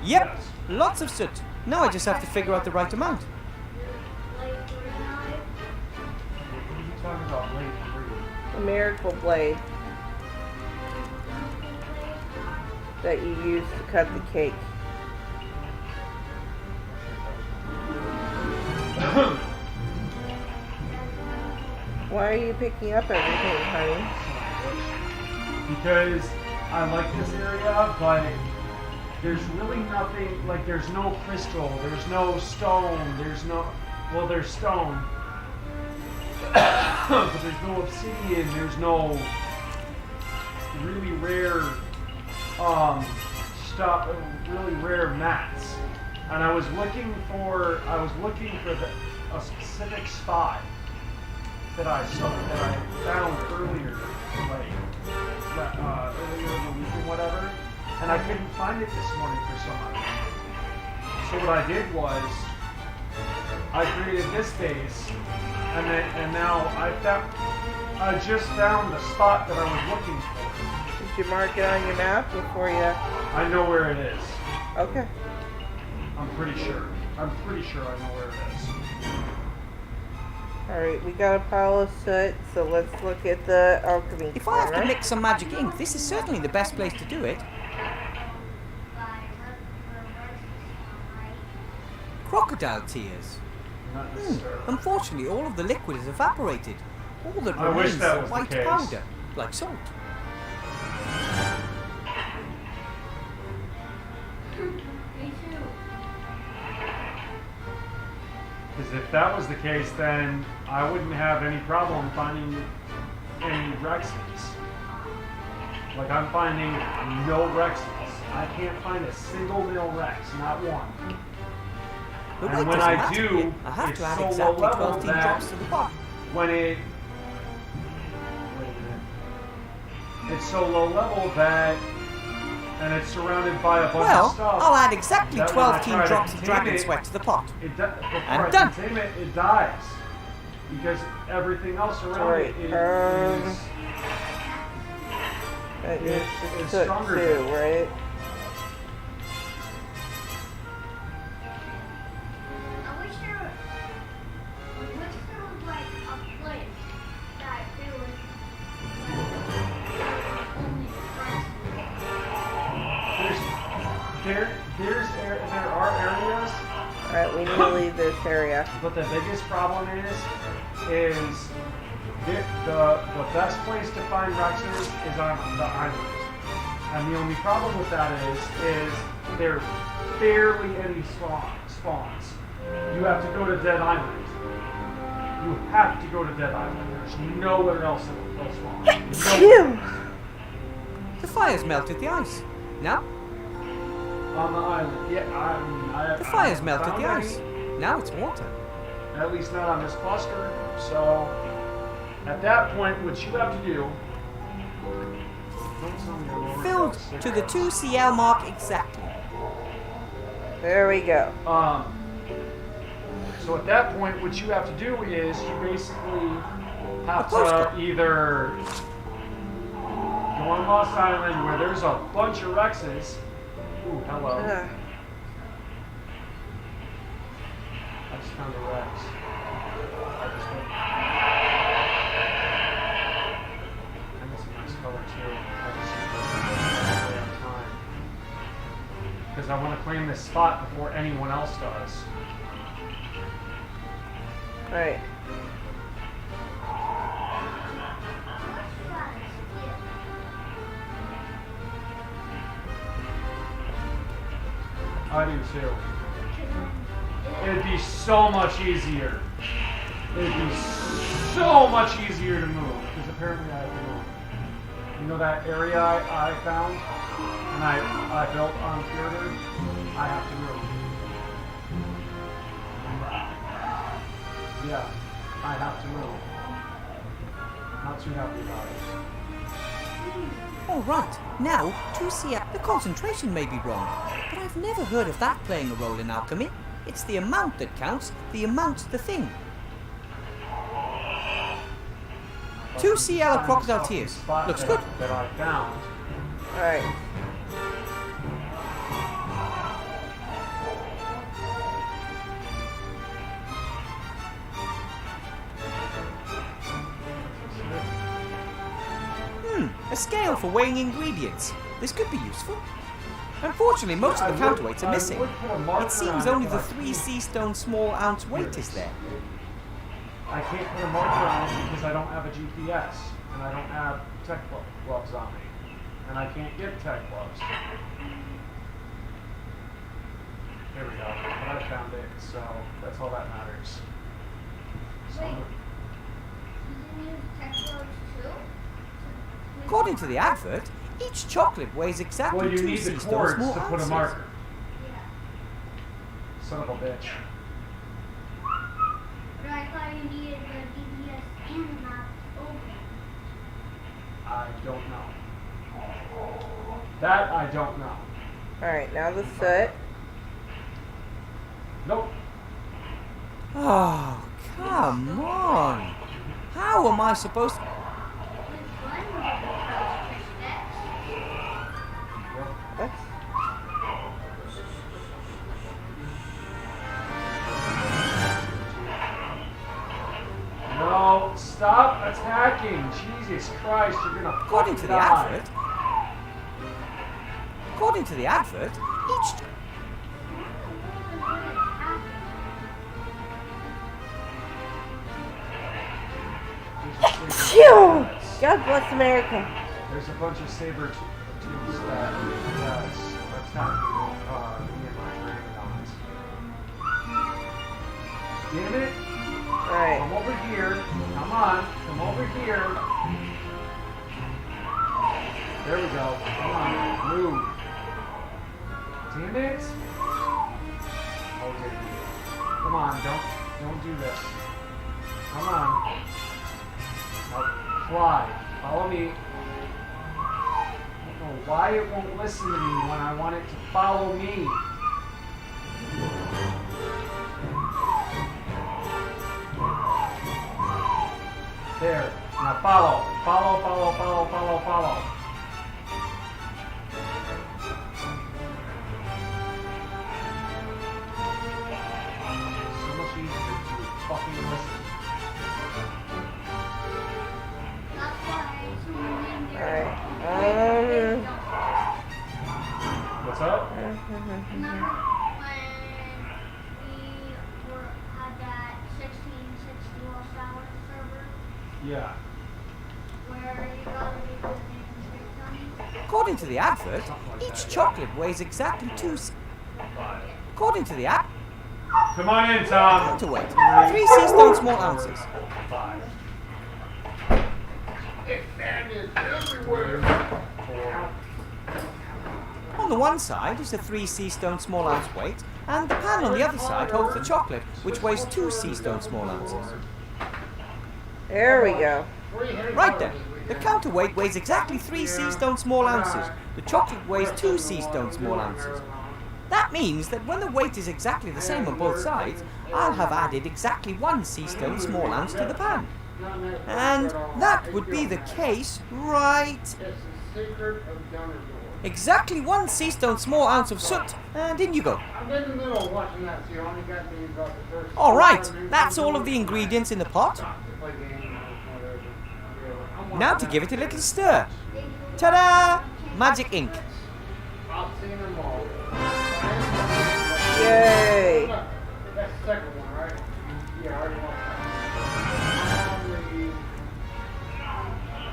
Yep, lots of soot. Now I just have to figure out the right amount. The miracle blade that you use to cut the cake. Why are you picking up everything, honey? Because I like this area, but there's really nothing, like there's no crystal, there's no stone, there's no, well there's stone, but there's no obsidian, there's no really rare stuff, really rare mats. And I was looking for a specific spot that I found earlier, like earlier in the week or whatever, and I couldn't find it this morning for some reason. So what I did was I created this base, and now I just found the spot that I was looking for. Did you mark it on your map before you? I know where it is. Okay. I'm pretty sure I know where it is. Alright, we got a pile of soot, so let's look at the alchemy If I have to mix some magic ink, this is certainly the best place to do it. Crocodile tears. Unfortunately, all of the liquid has evaporated. All that I wish remains that is was the white case. powder, like salt. Because if that was the case, then I wouldn't have any problem finding any Rexes. Like, I'm finding no Rexes. I can't find a single male Rex, not one. But And wait, when doesn't I matter do, yet. I have it's to add so exactly low level 12 team that drops to the pot. when it... Wait a minute. It's so low level that... And it's surrounded by a bunch of Well, stuff. I'll add exactly that when 12 I team try to drops of tame Dragon it, Sweat to the pot. Before And I done. can tame it, it dies. Because everything else around Alright, it is took stronger. two, right? I wish there was like a place that there was only There are areas. Alright, we need to leave this area. But the biggest problem is the best place to find Rexes is on the island. And the only problem with that is there are barely any spawns. You have to go to Dead Island. You have to go to Dead Island. There's nowhere else that will spawn. Phew! The fire's melted the ice. Now? On the island. Yeah, The fire's melted found the any. ice. Now it's water. At least not on this cluster. So, at that point, what you have to do... Don't tell me I'm Filled to the 2 CL mark exactly. There we go. So at that point, what you have to do is you basically have to postcard. either go on Lost Island where there's a bunch of Rexes. Ooh, hello. Ugh. I just found a Rex. And it's a nice color too. I just way on time. Because I want to claim this spot before anyone else does. Alright. I do too. It'd be so much easier. It'd be so much easier to move, because apparently I have to move. You know that area I found and I built on Theater? I have to move. Yeah, I have to move. Not too happy about it. All right, now 2 CL. The concentration may be wrong, but I've never heard of that playing a role in alchemy. It's the amount that counts. The amount's the thing. 2 CL of crocodile tears. Looks good. That I found. Alright. A scale for weighing ingredients. This could be useful. Unfortunately, most of the counterweights are missing. It seems only the 3 sea stone small ounce weight is there. I can't put a marker on it because I don't have a GPS and I don't have tech gloves on me. And I can't get tech gloves. There we go. But I found it, so that's all that matters. So Wait. You can use tech gloves too? According to the advert, each chocolate weighs exactly well, you 2 need the sea stone cords small to put ounces. a marker. Yeah. Son of a bitch. But I thought you needed the GPS and the map open. I don't know. That I don't know. Alright, now the soot. Nope. Oh, come on. How am I supposed to... What? No, stop attacking. Jesus Christ, you're gonna According to the die. advert... According to the advert, each... Phew! God bless America. There's a bunch of saber tubes that attack me and my dragons. Damn it. Alright. Come over here. Come on. Come over here. There we go. Come on. Move. Damn it. Okay. Come on. Don't do this. Come on. Now fly. Follow me. I don't know why it won't listen to me when I want it to follow me. There. Now follow. Follow, follow, follow, follow, follow. So much easier to fucking listen. Alright. What's up? Remember when we had that 1660 Lost Hour server Yeah. where you gotta be the victim? According to the advert, each chocolate weighs exactly 2 According to the app. Come on in, Tom. To wait. 3 sea stone small ounces. 5. Expanded everywhere. 4. On the one side is the 3 sea stone small ounce weight, and the pan on the other side holds the chocolate, which weighs 2 sea stone small ounces. There we go. Right then, the counterweight weighs exactly 3 sea stone small ounces. The chocolate weighs 2 sea stone small ounces. That means that when the weight is exactly the same on both sides, I'll have added exactly 1 sea stone small ounce to the pan. And that would be the case right. Exactly 1 sea stone small ounce of soot, and in you go. I'm in the middle of watching that, so you only got me about the first. Alright, that's all of the ingredients in the pot. Now to give it a little stir. Ta-da! Magic ink. I've seen them all. Yay! That's the second one, right? Yeah, I already watched that.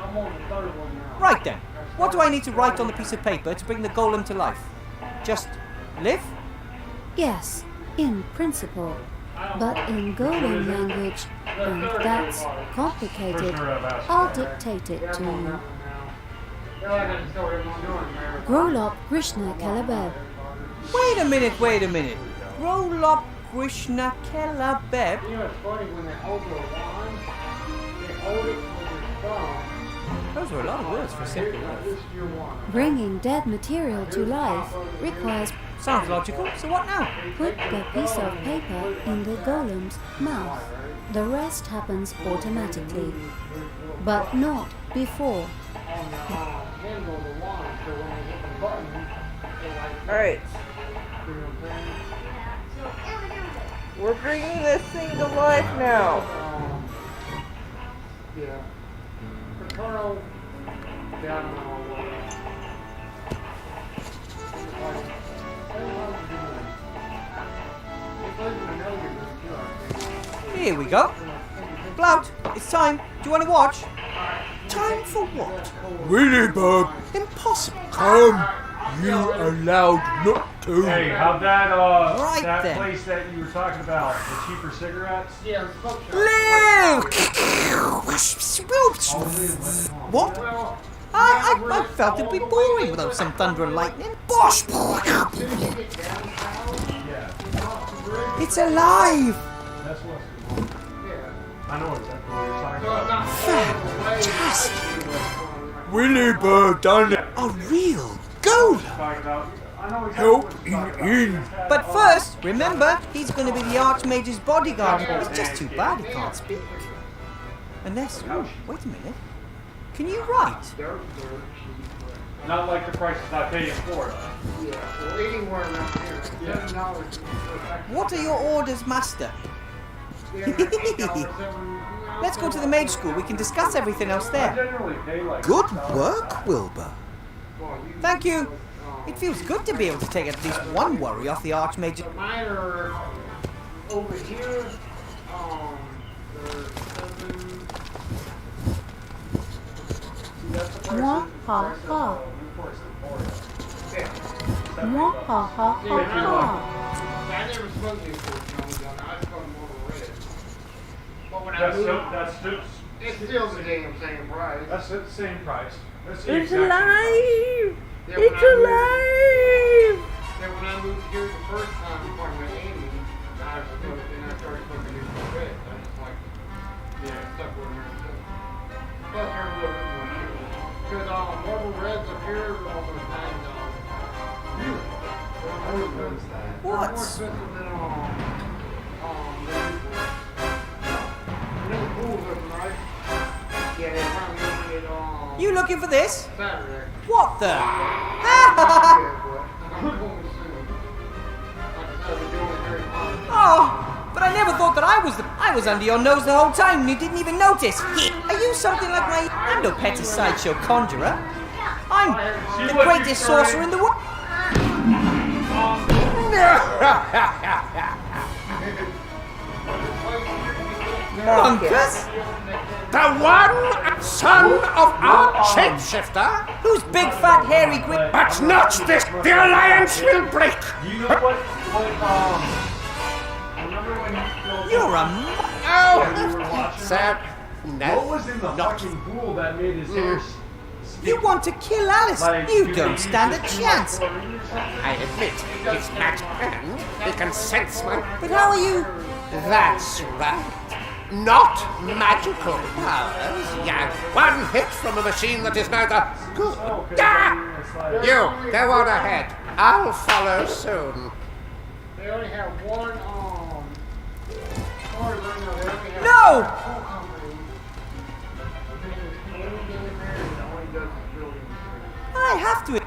I'm on the third one now. Right then, what do I need to write on the piece of paper to bring the golem to life? Just live? Yes, in principle. But in golem language, and that's complicated, I'll dictate it to you. Grolop Krishna Kalabeb. Wait a minute. Grolop Krishna Kalabeb. You know, it's funny when they hold their wand, they hold it with their thumb. Those were a lot of words for a simple word. This is your wand. Bringing dead material to life requires Sounds logical, so what now? put the piece of paper in the golem's mouth. The rest happens automatically, but not before. Handle the wand, so when they hit the button, they like. Alright. You know what I'm saying? We're bringing this thing to life now. Yeah. Paternal, yeah, I don't know what. Here we go. Blout, it's time. Do you want to watch? Time for what? Willy Bob, Impossible. come. You allowed not to. Hey, how'd that Right that then. place that you were talking about, the cheaper cigarettes? Yeah, smoke shop. Live! What? Well, I felt it'd be boring without some thunder and lightning. Bosh! Yeah. It's alive! That's what's yeah. I know exactly what you're talking So it's about. not Willy Bob done it. A real golem. Talking about I know exactly Help what you're talking in. about. But first, remember, he's going to be the Archmage's bodyguard. It's just too bad he can't speak. Unless, oh, wait a minute. Can you write? Not like the prices I pay in Florida. Yeah, well, anywhere around here, $7. What are your orders, master? Let's go to the mage school. We can discuss everything else I there. generally pay like Good $1. work, Wilbur. Thank you. It feels good to be able to take at least one worry off the Archmage. Mine are over here. They're 7. Mwah ha ha. Mwah ha ha ha ha. I never smoked these before, Johnny. I smoked more red. It's still the damn same price. That's the same price. That's the It's exact same price. alive! Yeah, It's alive! Then when I moved here the first time before I met Amy, I started looking into the red. I just like, stuck with her. Plus, they're a little bit more cheaper. Because marble reds up here are almost $9. Really? I didn't notice that. They're more expensive than the new pools are nice. Yeah, they probably get it You looking for this? Saturday. What the? Oh, but I never thought that I was under your nose the whole time and you didn't even notice. Are you something like my... I'm no petty sideshow conjurer. I'm the greatest sorcerer in the world. Monkus? The one son of our shapeshifter? Who's big, fat, hairy, grit? But not this. The alliance will break. You know what remember when you killed You're a... when you were watching? Sir, What was in the fucking pool that made his hair You want to kill Alice? You don't stand a chance. I admit, it's magic and he can sense my... But how are you... That's right. Not magical powers. Yeah, one hit from a machine that is neither good. You, go on ahead. I'll follow soon. They only have one, No! I have to...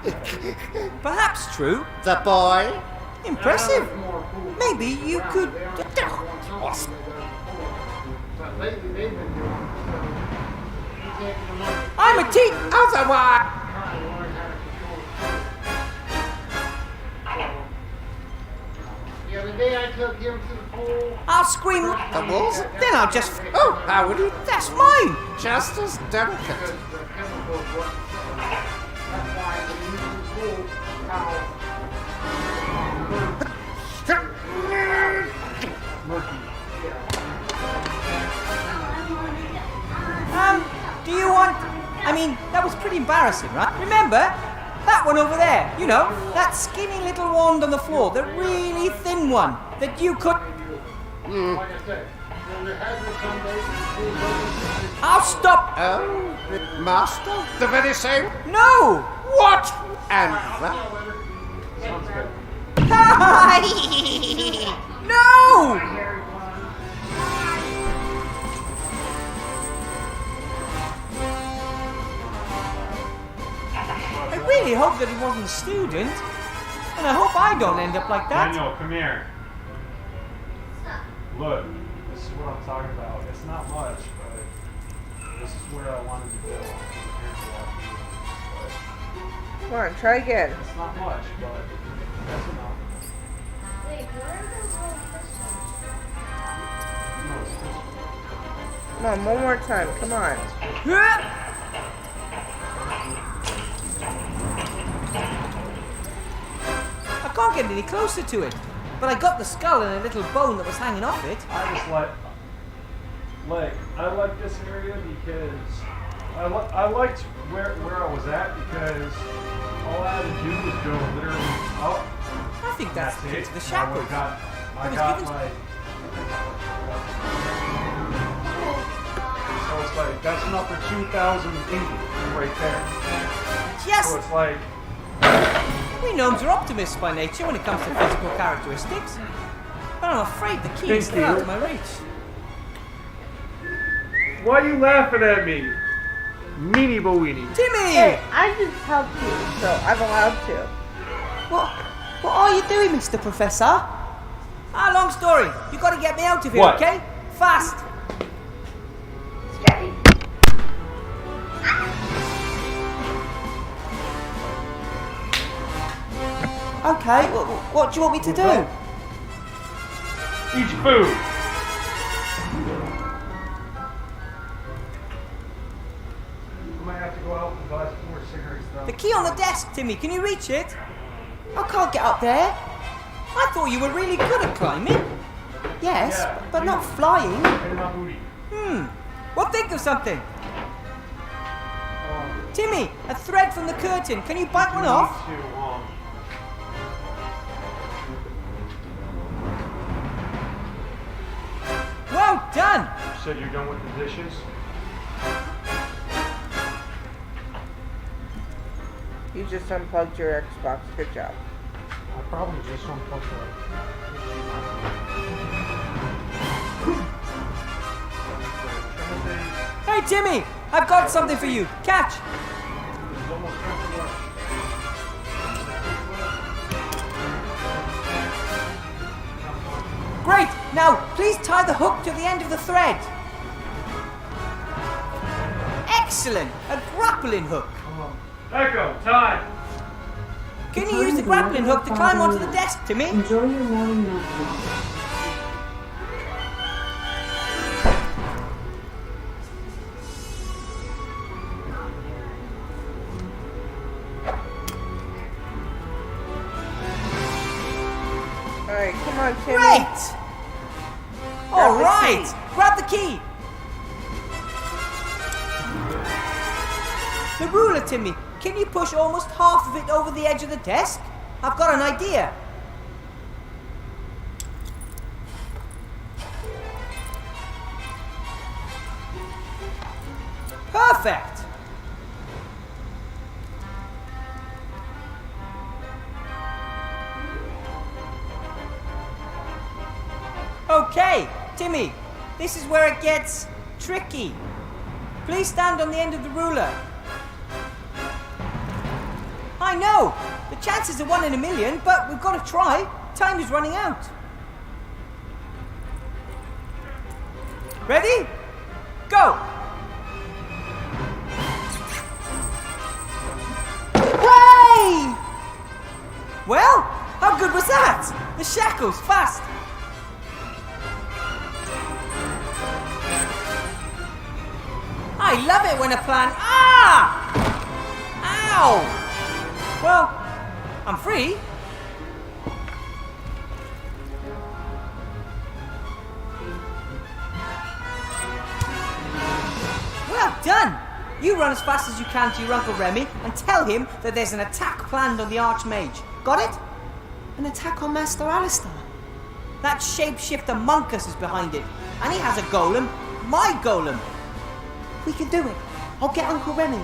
Perhaps true. The boy? Impressive. Maybe you could... I'm a team. Otherwise... Yeah, the day I took him to the pool... I'll scream... The wolves? Then I'll just... Oh, how would you... That's mine. Just as delicate. That's why when you use the pool, how... Do you want... I mean, that was pretty embarrassing, right? Remember? That one over there. You know, that skinny little wand on the floor. The really thin one. That you could... Like I said, there has been some days... I'll stop... Oh, master? The very same? No! What? And that... No! I really hope that he wasn't a student. And I hope I don't end up like that. Daniel, come here. Look, this is what I'm talking about. It's not much, but this is where I wanted to go. Come on, try again. It's not much, but that's enough. Wait, what are those little crystals? Come on, one more time. Come on. I can't get any closer to it. But I got the skull and a little bone that was hanging off it. I just I like this area because I liked where I was at because all I had to do was go literally up. I think that's the key to the shackles. I got like... So it's like, that's another 2,000 right there. Yes! So it's like... We gnomes are optimists by nature when it comes to physical characteristics. But I'm afraid the key is still out of my reach. Why are you laughing at me? Meanie Boweenie. Timmy! Hey, I just helped you, so I'm allowed to. What are you doing, Mr. Professor? Long story. You gotta get me out of here, What? okay? Fast! Okay, what do you want me to do? Eat your food. I might have to go out and buy some more cigarettes though. The key on the desk, Timmy. Can you reach it? I can't get up there. I thought you were really good at climbing. Yes, Yeah, but not flying. And my booty. Well, think of something. Timmy, a thread from the curtain. Can you bite one off? Well done. You said you're done with the dishes? You just unplugged your Xbox. Good job. I probably just unplugged Hey, Timmy, I've got something for you. Catch. Great. Now, please tie the hook to the end of the thread. Excellent. A grappling hook. Echo, time. Can you use the grappling hook to climb onto the desk, Timmy? Enjoy your morning nap. Alright, come on, Timmy. Great! Alright! Grab the key! The ruler, Timmy. Can you push almost half of it over the edge of the desk? I've got an idea. Perfect! Okay, Timmy, this is where it gets tricky. Please stand on the end of the ruler. I know! The chances are 1 in a million, but we've got to try. Time is running out. Ready? Go! Way! Well, how good was that? The shackles, fast! I love it when a plan... Ah! Ow! Well, I'm free. Well done! You run as fast as you can to your Uncle Remy and tell him that there's an attack planned on the Archmage. Got it? An attack on Master Alistair. That shapeshifter Monkus is behind it, and he has a golem, my golem. We can do it. I'll get Uncle Remy.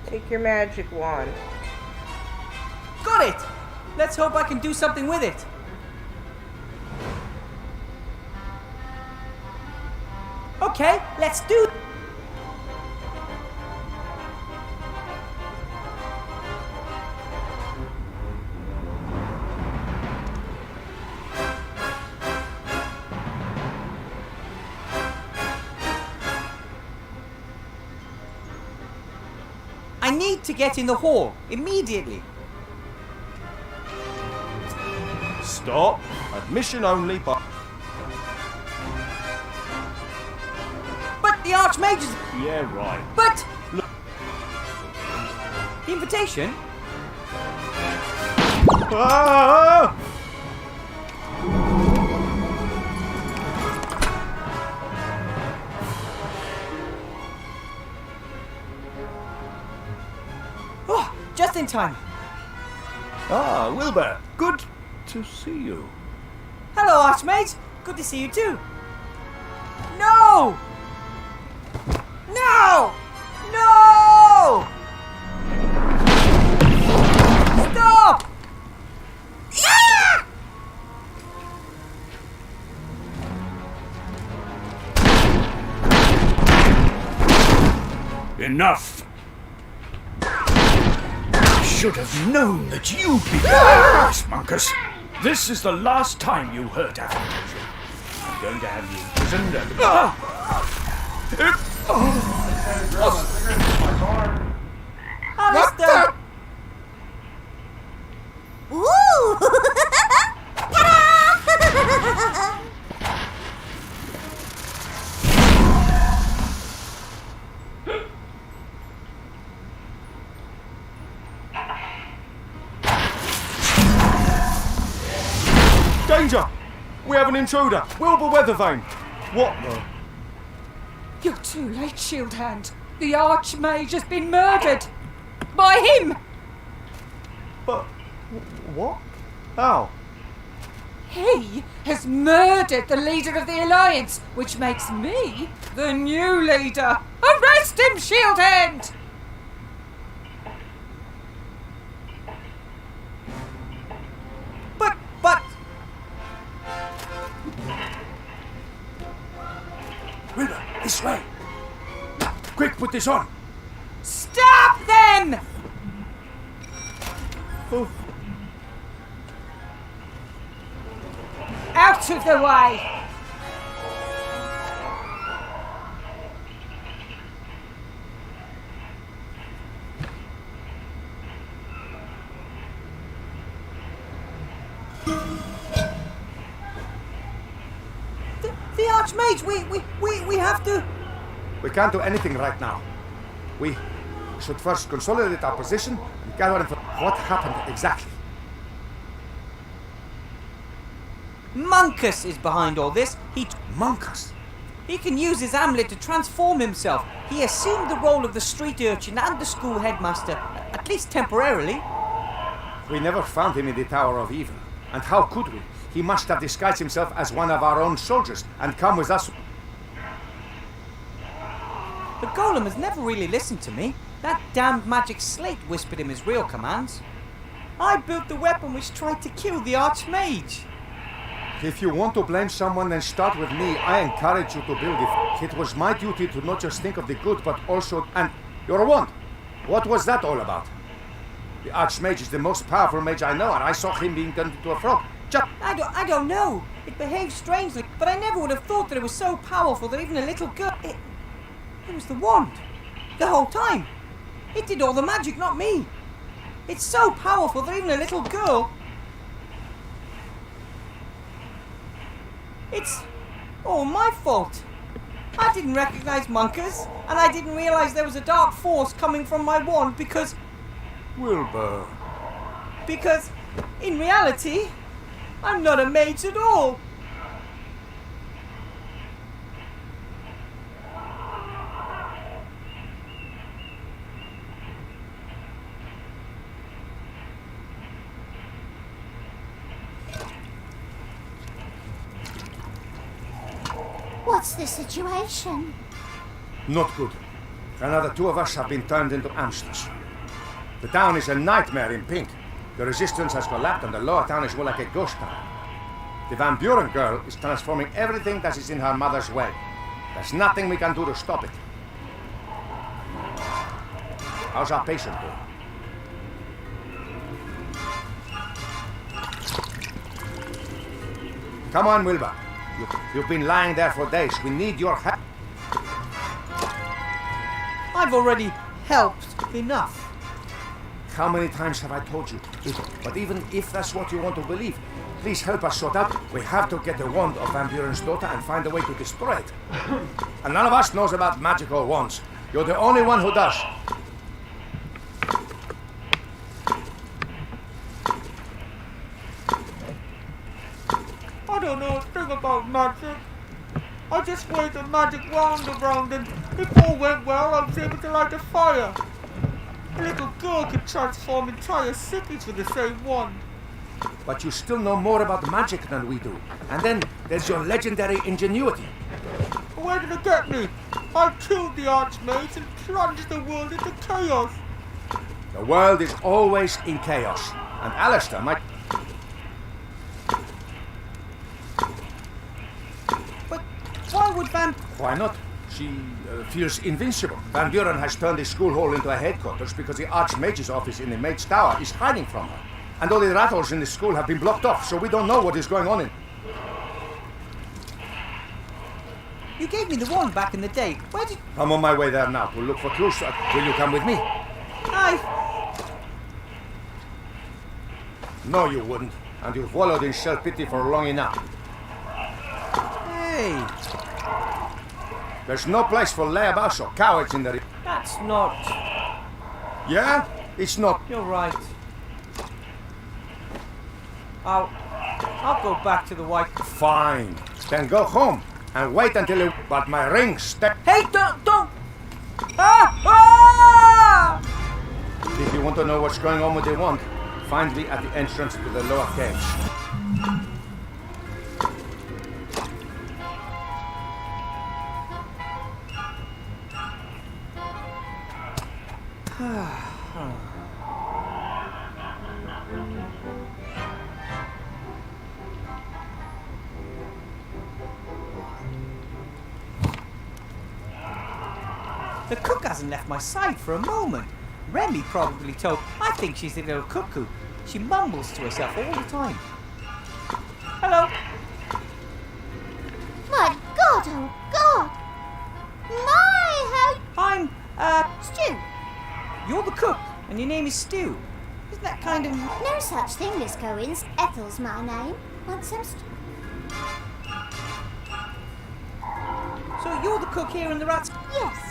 Take your magic wand. Got it! Let's hope I can do something with it. Okay, let's do... I need to get in the hall, immediately. Stop. Admission only, but... But the Archmage is... Yeah, right. But... Look. The invitation? Ah! Oh, just in time. Ah, Wilbur, good to see you. Hello, Archmage. Good to see you too. No! No! No! Stop! Yeah! Enough! I should have known that you'd be yes, Monkus. This is the last time you hurt Aventure. I'm going to have you imprisoned and... Alistair! Ooh! Ta-da! We have an intruder. Wilbur Weathervane. What the? You're too late, Shield Hand. The Archmage has been murdered. By him! But... what? How? He has murdered the leader of the Alliance, which makes me the new leader. Arrest him, Shield Hand! But... Wilbur, this way. Quick, put this on. Stop them! Oh. Out of the way! The Archmage, we have to... We can't do anything right now. We should first consolidate our position and gather information. What happened exactly? Monkus is behind all this. Monkus? He can use his amulet to transform himself. He assumed the role of the street urchin and the school headmaster, at least temporarily. We never found him in the Tower of Evil. And how could we? He must have disguised himself as one of our own soldiers and come with us. The golem has never really listened to me. That damned magic slate whispered him his real commands. I built the weapon which tried to kill the Archmage. If you want to blame someone, then start with me. I encourage you to build it. It was my duty to not just think of the good, but also... And your wand. What was that all about? The Archmage is the most powerful mage I know, and I saw him being turned into a frog. I don't know. It behaved strangely, but I never would have thought that it was so powerful that even a little girl... It was the wand. The whole time. It did all the magic, not me. It's so powerful that even a little girl... It's all my fault. I didn't recognize Monkus, and I didn't realize there was a dark force coming from my wand because... Wilbur. Because, in reality, I'm not a mage at all. What's the situation? Not good. Another 2 of us have been turned into hamsters. The town is a nightmare in pink. The resistance has collapsed and the lower town is more like a ghost town. The Van Buren girl is transforming everything that is in her mother's way. There's nothing we can do to stop it. How's our patient doing? Come on, Wilbur. You've been lying there for days. We need your help. I've already helped enough. How many times have I told you? But even if that's what you want to believe, please help us sort out. We have to get the wand of Van Buren's daughter and find a way to destroy it. And none of us knows about magical wands. You're the only one who does. I don't know a thing about magic. I just waved a magic wand around and if all went well, I was able to light a fire. A little girl could transform entire cities with the same wand. But you still know more about magic than we do. And then there's your legendary ingenuity. Where did it get me? I killed the Archmage and plunged the world into chaos. The world is always in chaos. And Alistair might... But why would Van... Why not? She feels invincible. Van Buren has turned the school hall into a headquarters because the Archmage's office in the Mage Tower is hiding from her. And all the rat holes in the school have been blocked off, so we don't know what is going on in... You gave me the wand back in the day. Where did... I'm on my way there now to look for clues. Will you come with me? No, you wouldn't. And you've wallowed in self-pity for long enough. Hey! There's no place for layabouts or cowards in the... That's not... Yeah? It's not... You're right. I'll go back to the white... Fine. Then go home and wait until you... But my ring step... Hey, don't! Ah! If you want to know what's going on with the wand, find me at the entrance to the lower caves. The cook hasn't left my side for a moment. Remy probably told... I think she's a little cuckoo. She mumbles to herself all the time. Hello. My God, oh God! My, how... I'm, Stew. You're the cook, and your name is Stu. Isn't that kind of... No such thing, Miss Coins. Ethel's my name. Want some stew? So you're the cook here in the rats... Yes.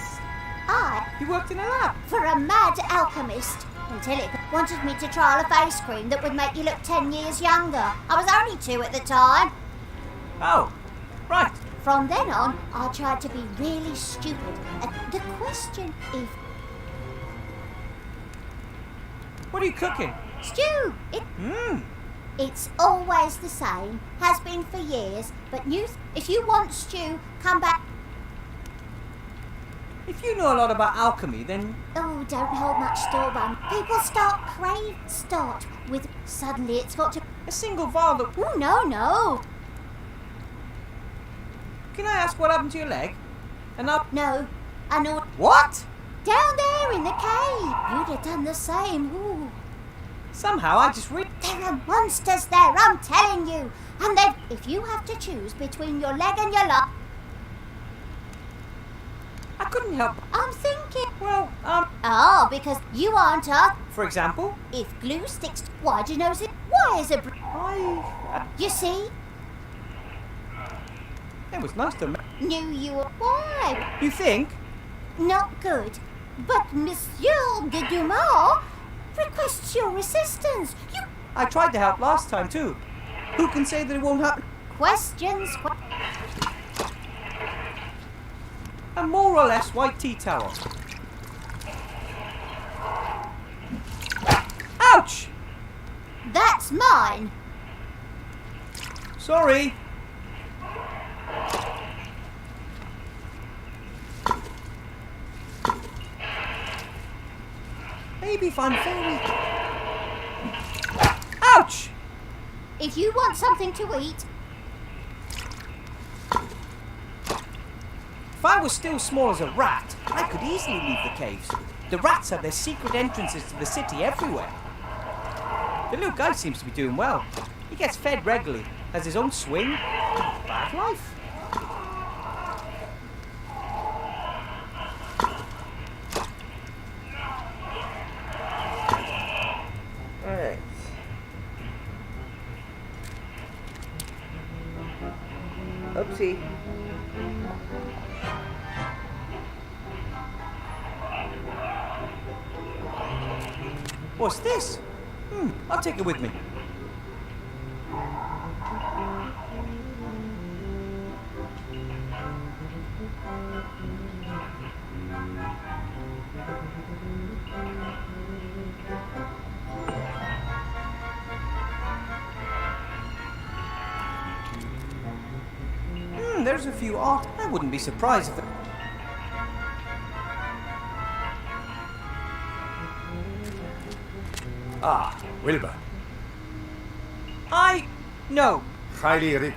You worked in a lab? For a mad alchemist. Until it wanted me to trial a face cream that would make you look 10 years younger. I was only 2 at the time. Oh, right. From then on, I tried to be really stupid. The question is... What are you cooking? Stew! It's always the same. Has been for years. But if you want stew, come back. If you know a lot about alchemy, then... Oh, don't hold much store by. People start with... Suddenly it's got to... A single vial that... Oh, no. Can I ask what happened to your leg? And I'll... No. I know... What? Down there in the cave. You'd have done the same. Ooh. Somehow I just There are monsters there, I'm telling you. And then, if you have to choose between your leg and your lung... I couldn't help... I'm thinking... Well, Oh, because you aren't a... For example? If glue sticks... Why do you know it? Why is it... You see? It was nice to... Knew you were... Why? You think? Not good. But Monsieur de Dumas requests your assistance. I tried to help last time too. Who can say that it won't happen? Questions... A more or less white tea towel. Ouch! That's mine. Sorry. Maybe if I'm very... Ouch! If you want something to eat... If I was still small as a rat, I could easily leave the caves. The rats have their secret entrances to the city everywhere. The little guy seems to be doing well. He gets fed regularly, has his own swing. Bad life. Alright. Oopsie. What's this? I'll take it with me. There's a few art. I wouldn't be surprised if... Ah, Wilbur. No. Highly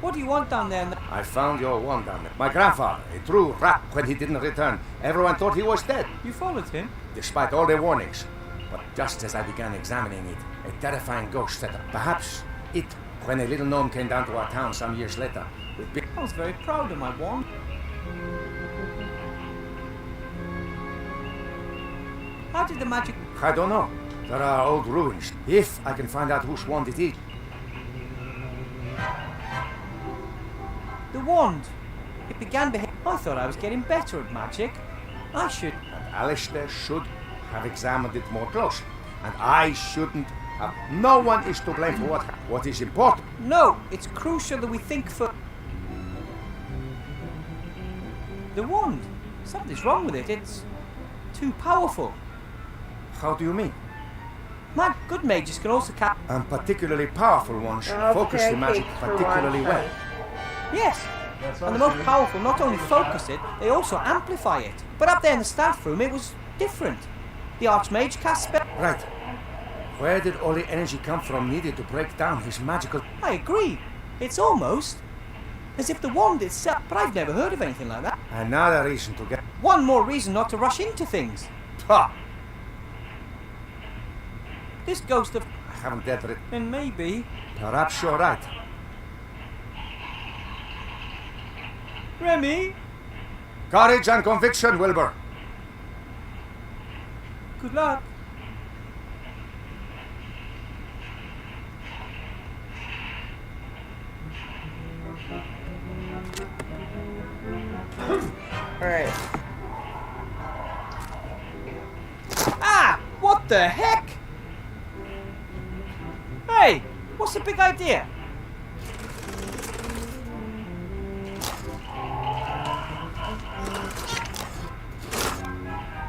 What do you want down there? I found your wand down there. My grandfather, a true rat when he didn't return. Everyone thought he was dead. You followed him? Despite all the warnings. But just as I began examining it, a terrifying ghost said, perhaps it, when a little gnome came down to our town some years later, would be... I was very proud of my wand. How did the magic... I don't know. There are old ruins. If I can find out whose wand it is. The wand. It began behaving... I thought I was getting better at magic. I should... And Alistair should have examined it more closely. and I shouldn't have. No one is to blame for what is important. No, it's crucial that we think for... The wand. Something's wrong with it. It's too powerful. How do you mean? My good mages can also cap... And particularly powerful ones should focus the magic particularly well. Yes, and the most powerful not only focus it, they also amplify it. But up there in the staff room, it was different. The Archmage cast spell... Right. Where did all the energy come from needed to break down his magical... I agree. It's almost as if the wand itself... But I've never heard of anything like that. Another reason to get... One more reason not to rush into things. Ha! This ghost of... I haven't dealt with it. And maybe... Perhaps you're right. Remy? Courage and conviction, Wilbur. Good luck. Alright. Ah! What the heck? Hey! What's the big idea?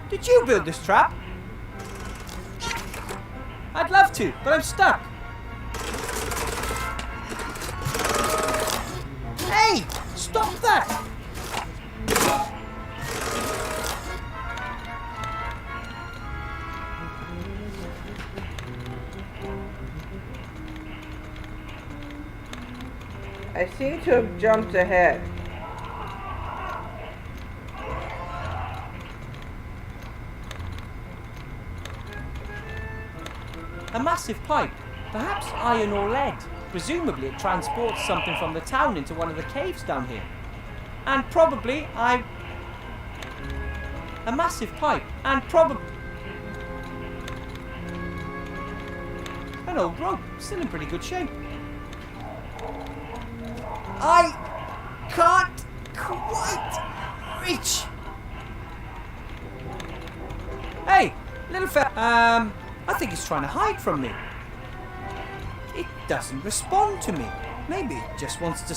Did you build this trap? I'd love to, but I'm stuck. Hey! Stop that! I seem to have jumped ahead. A massive pipe, perhaps iron or lead. Presumably it transports something from the town into one of the caves down here. And probably a massive pipe, and probably... An old rope, still in pretty good shape. I can't quite reach. Hey, little fella. I think it's trying to hide from me. It doesn't respond to me. Maybe it just wants to...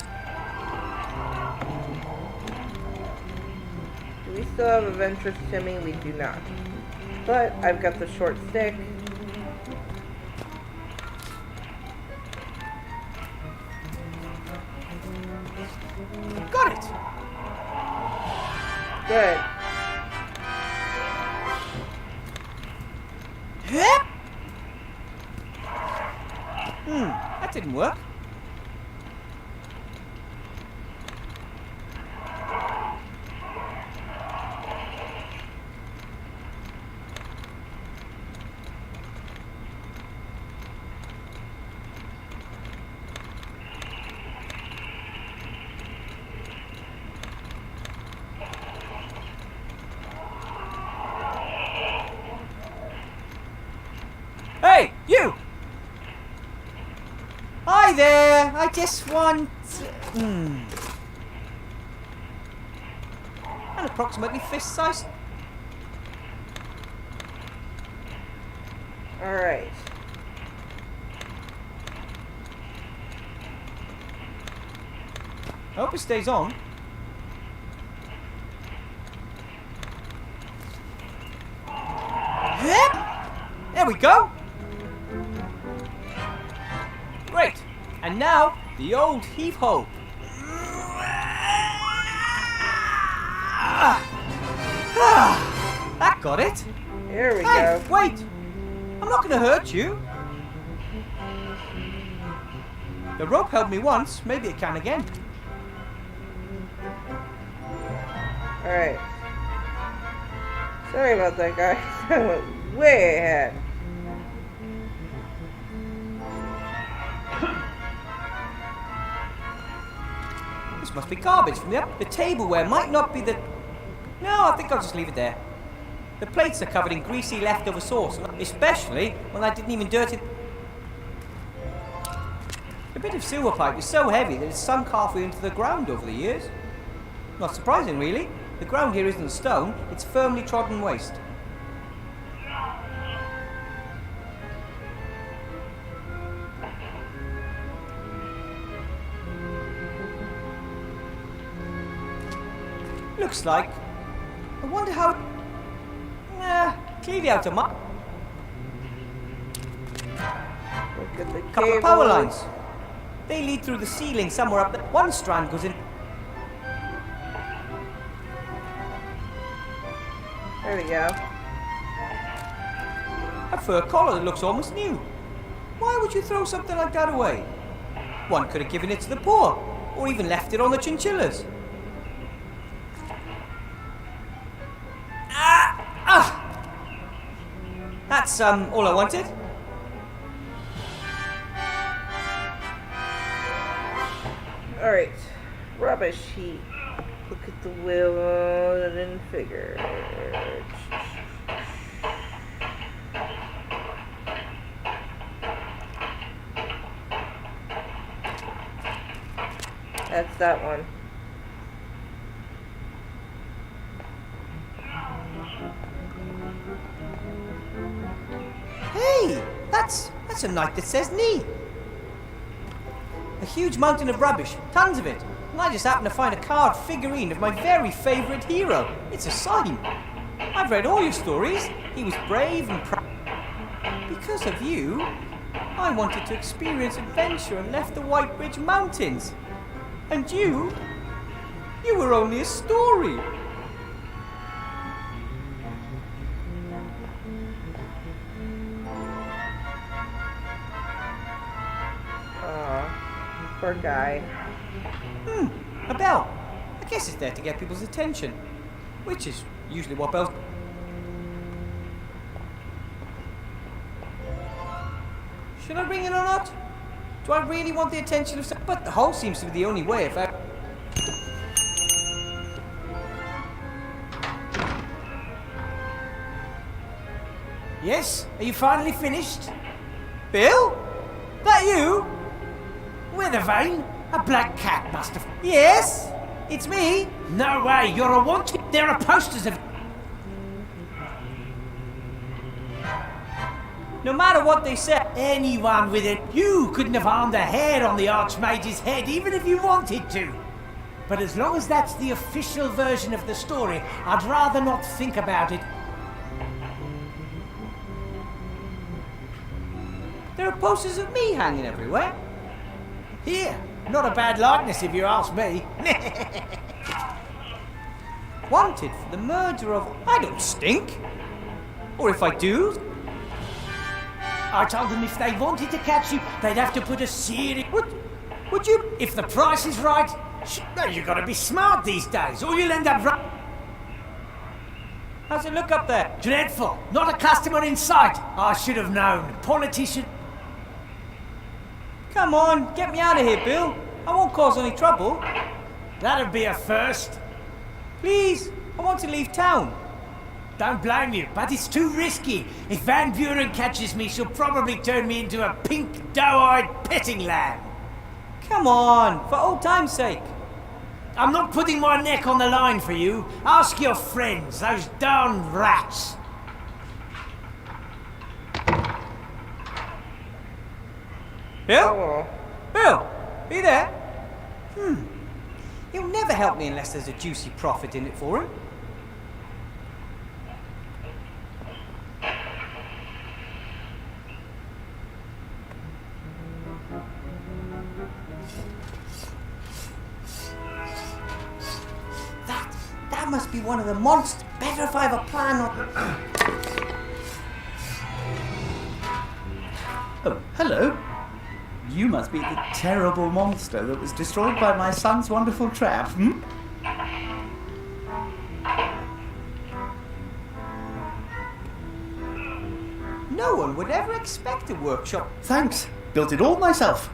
Do we still have adventurous Timmy? We do not. But I've got the short stick. Got it! Good. That didn't work. Hey, you! Hi there! I just want... An approximately fist-sized... Alright. I hope it stays on. There we go! Great! And now, the old heave-ho. That got it. Here we Hey, go. wait! I'm not going to hurt you. The rope helped me once, maybe it can again. Alright. Sorry about that, guys. I went way ahead. This must be garbage from the tableware might not be the... No, I think I'll just leave it there. The plates are covered in greasy leftover sauce, especially when I didn't even dirty... The bit of sewer pipe is so heavy that it's sunk halfway into the ground over the years. Not surprising, really. The ground here isn't stone, it's firmly trodden waste. Looks like. I wonder how... clearly out of my... Look at the Couple of power lines. They lead through the ceiling somewhere up there. One strand goes in... There we go. A fur collar that looks almost new. Why would you throw something like that away? One could have given it to the poor, or even left it on the chinchillas. That's all I wanted. Alright. Rubbish heap. Look at the wooden figure. That's that one. Hey, that's a knight that says knee. A huge mountain of rubbish, tons of it. And I just happened to find a carved figurine of my very favourite hero. It's a sign. I've read all your stories. He was brave and proud. Because of you, I wanted to experience adventure and left the White Ridge Mountains. And you were only a story. Poor guy. A bell. I guess it's there to get people's attention. Which is usually what bells... Should I ring it or not? Do I really want the attention of some... But the hole seems to be the only way if I... Yes? Are you finally finished? Bill? That you? Weathervane? A black cat must have... Yes? It's me? No way, you're a wanted... There are posters of... No matter what they say... Anyone with it... You couldn't have harmed a hair on the Archmage's head, even if you wanted to. But as long as that's the official version of the story, I'd rather not think about it. There are posters of me hanging everywhere. Here, not a bad likeness if you ask me. Wanted for the murder of... I don't stink. Or if I do... I told them if they wanted to catch you, they'd have to put a serious... Would you... If the price is right... No, you gotta be smart these days, or you'll end up... How's it look up there? Dreadful. Not a customer in sight. I should have known. Politician... Come on, get me out of here, Bill. I won't cause any trouble. That'd be a first. Please, I want to leave town. Don't blame you, but it's too risky. If Van Buren catches me, she'll probably turn me into a pink, doe-eyed petting lamb. Come on, for old time's sake. I'm not putting my neck on the line for you. Ask your friends, those darn rats. Bill? Oh. Bill, are you there? He'll never help me unless there's a juicy profit in it for him. That must be one of the monsters. Better if I have a plan on... Oh, hello. You must be the terrible monster that was destroyed by my son's wonderful trap, No one would ever expect a workshop. Thanks. Built it all myself.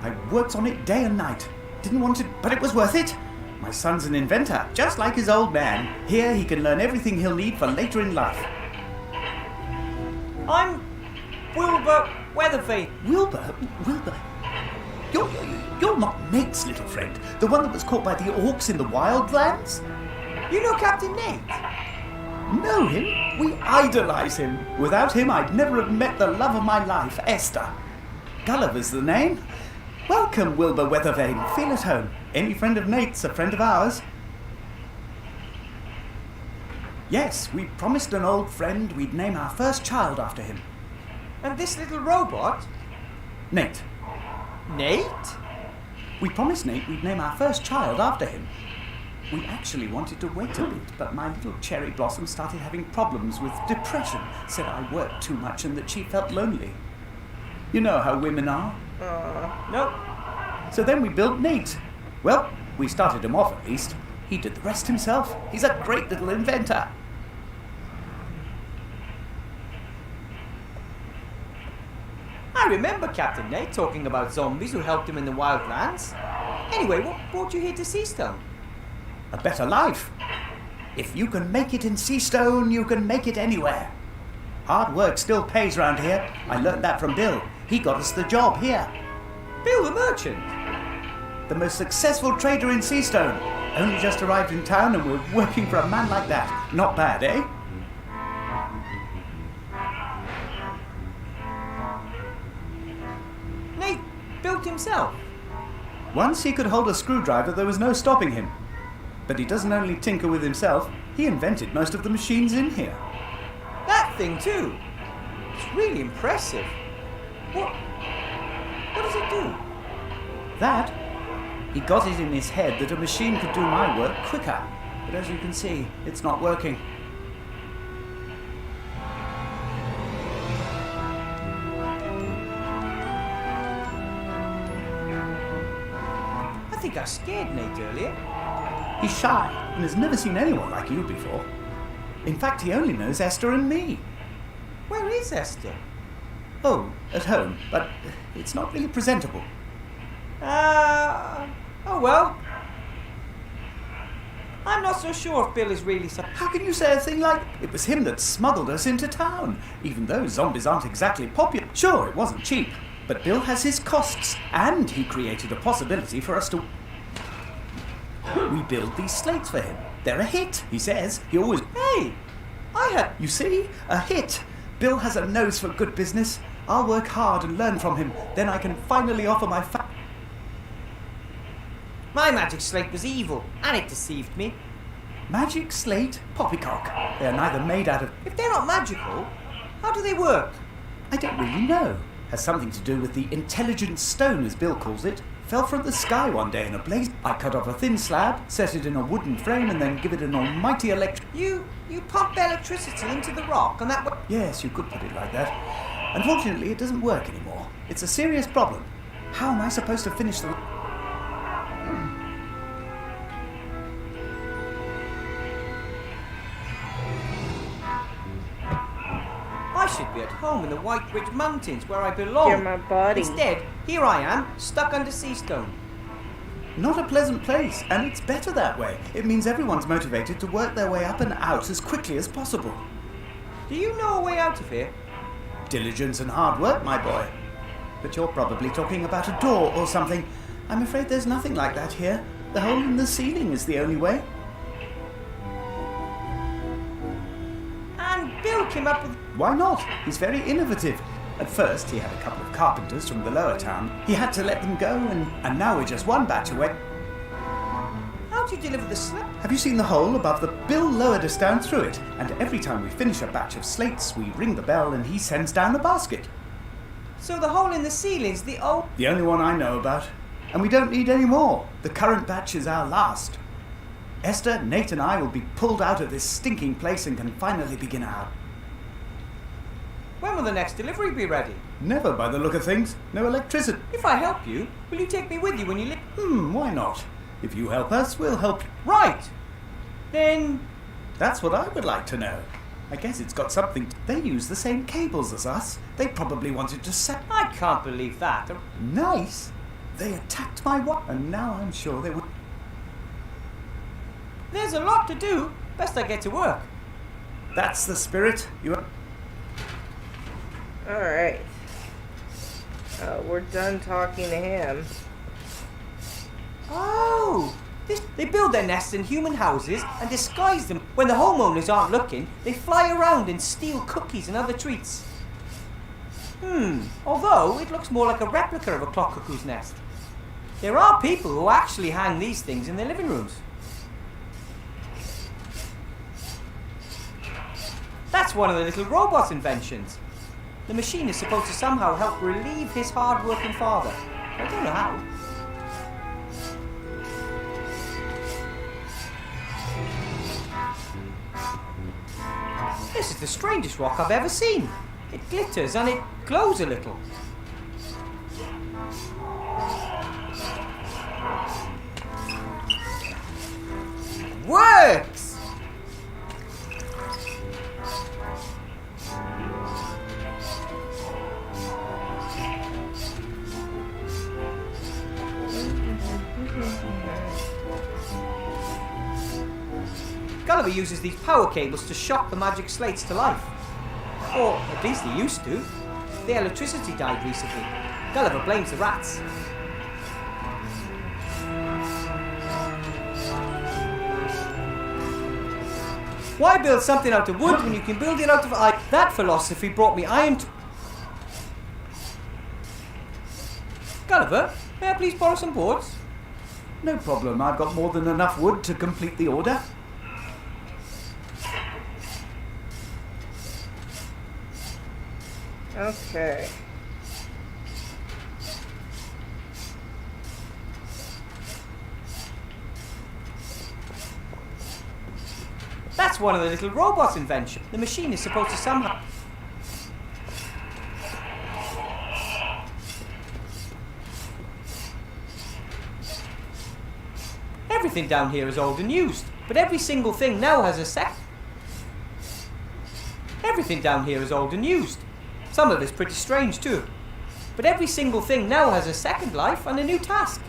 I worked on it day and night. Didn't want it, but it was worth it. My son's an inventor, just like his old man. Here he can learn everything he'll need for later in life. I'm Wilbur Weathervane. Wilbur? You're not Nate's little friend, the one that was caught by the orcs in the wildlands? You know Captain Nate? Know him? We idolize him. Without him, I'd never have met the love of my life, Esther. Gulliver's the name. Welcome, Wilbur Weathervane. Feel at home. Any friend of Nate's a friend of ours. Yes, we promised an old friend we'd name our first child after him. And this little robot? Nate. Nate? We promised Nate we'd name our first child after him. We actually wanted to wait a bit, but my little cherry blossom started having problems with depression, said I worked too much and that she felt lonely. You know how women are. Nope. So then we built Nate. Well, we started him off at least. He did the rest himself. He's a great little inventor. I remember Captain Nate talking about zombies who helped him in the wildlands. Anyway, what brought you here to Seastone? A better life. If you can make it in Seastone, you can make it anywhere. Hard work still pays round here. I learned that from Bill. He got us the job here. Bill the merchant? The most successful trader in Seastone. Only just arrived in town and we're working for a man like that. Not bad, eh? Nate built himself. Once he could hold a screwdriver, there was no stopping him. But he doesn't only tinker with himself, he invented most of the machines in here. That thing too. It's really impressive. What does it do? That? He got it in his head that a machine could do my work quicker. But as you can see, it's not working. I think I scared Nate earlier. He's shy and has never seen anyone like you before. In fact, he only knows Esther and me. Where is Esther? Oh, at home, but it's not really presentable. Oh well. I'm not so sure if Bill is really so... How can you say a thing like... It was him that smuggled us into town, even though zombies aren't exactly popular. Sure, it wasn't cheap, but Bill has his costs, and he created a possibility for us to... We build these slates for him. They're a hit, he says. He always... Hey! I had... You see? A hit. Bill has a nose for good business. I'll work hard and learn from him. Then I can finally offer my My magic slate was evil, and it deceived me. Magic slate? Poppycock. They're neither made out of... If they're not magical, how do they work? I don't really know. Has something to do with the intelligent stone, as Bill calls it. Fell from the sky one day in a blaze. I cut off a thin slab, set it in a wooden frame, and then give it an almighty You pump electricity into the rock, and that way... Yes, you could put it like that. Unfortunately, it doesn't work anymore. It's a serious problem. How am I supposed to finish the... I should be at home in the White Ridge Mountains, where I belong. You're my buddy. Instead, here I am, stuck under Seastone. Not a pleasant place, and it's better that way. It means everyone's motivated to work their way up and out as quickly as possible. Do you know a way out of here? Diligence and hard work, my boy. But you're probably talking about a door or something. I'm afraid there's nothing like that here. The hole in the ceiling is the only way. And Bill came up with... Why not? He's very innovative. At first, he had a couple of carpenters from the lower town. He had to let them go, and now we're just one batch away. How'd you deliver the slip? Have you seen the hole above the... Bill lowered us down through it, and every time we finish a batch of slates, we ring the bell and he sends down a basket. So the hole in the ceiling's the old... The only one I know about. And we don't need any more. The current batch is our last. Esther, Nate and I will be pulled out of this stinking place and can finally begin our... When will the next delivery be ready? Never, by the look of things. No electricity. If I help you, will you take me with you when you live? Why not? If you help us, we'll help you. Right. Then... That's what I would like to know. I guess it's got something... They use the same cables as us. They probably wanted to set... I can't believe that. Nice. They attacked my wife, and now I'm sure they would... There's a lot to do. Best I get to work. That's the spirit. Alright. We're done talking to him. Oh! They build their nests in human houses and disguise them. When the homeowners aren't looking, they fly around and steal cookies and other treats. Although it looks more like a replica of a clock cuckoo's nest. There are people who actually hang these things in their living rooms. one of the little robot's inventions. The machine is supposed to somehow help relieve his hard-working father. I don't know how. This is the strangest rock I've ever seen. It glitters and it glows a little. Works! Gulliver uses these power cables to shock the magic slates to life. Or at least he used to. The electricity died recently. Gulliver blames the rats. Why build something out of wood when you can build it out of iron? That philosophy brought me iron to... Gulliver, may I please borrow some boards? No problem, I've got more than enough wood to complete the order. Okay. That's one of the little robot's inventions. The machine is supposed to somehow... Everything down here is old and used, but every single thing now has a Everything down here is old and used. Some of it's pretty strange too. But every single thing now has a second life and a new task.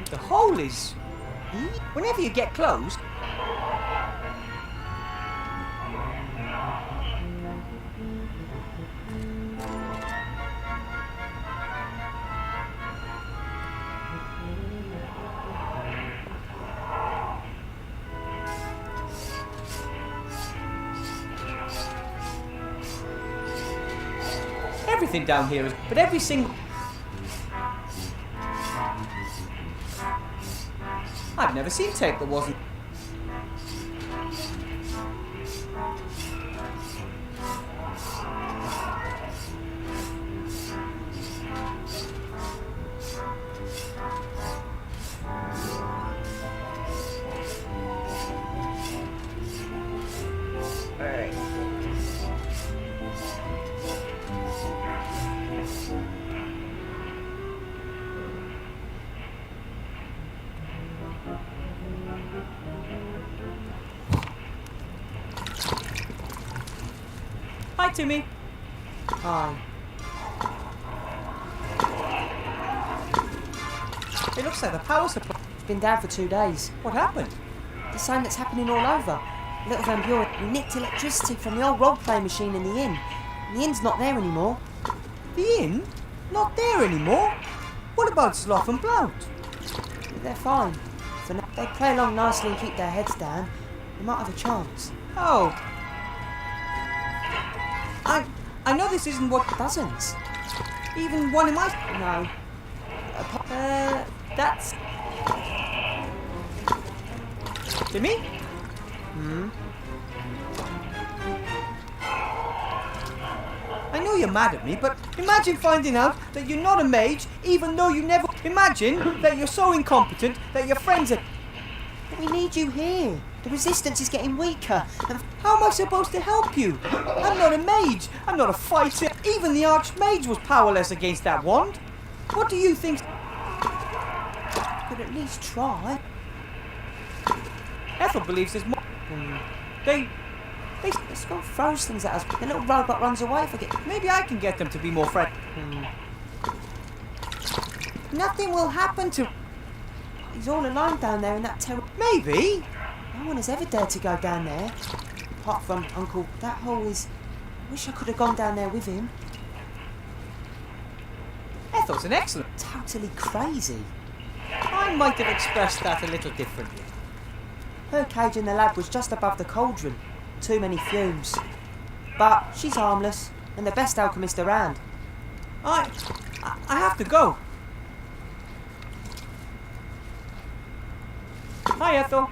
The hole is... Whenever you get close... Everything down here is... But every single... I've never seen tape that wasn't... Alright. Hi, Timmy. Hi. It looks like the power supply... It's been down for 2 days. What happened? The same that's happening all over. Little Van Buren, we nicked electricity from the old role-playing machine in the inn. The inn's not there anymore. The inn? Not there anymore? What about Sloth and Blount? They're fine. For now, they play along nicely and keep their heads down. They might have a chance. Oh. I know this isn't what... Dozens. Even one in my... No. That's... Timmy? I know you're mad at me, but imagine finding out that you're not a mage, even though you never... Imagine that you're so incompetent that your friends are... But we need you here. The resistance is getting weaker. And how am I supposed to help you? I'm not a mage. I'm not a fighter. Even the Archmage was powerless against that wand. What do you think? Could at least try. Ethel believes there's more. They Scott throws things at us. The little robot runs away. Forget. Maybe I can get them to be more friendly. Nothing will happen to. He's all alone down there in that terrible. Maybe. No one has ever dared to go down there. Apart from Uncle. That hole is. I wish I could have gone down there with him. Ethel's an excellent. Totally crazy. I might have expressed that a little differently. Her cage in the lab was just above the cauldron. Too many fumes. But she's harmless and the best alchemist around. I have to go. Hi, Ethel.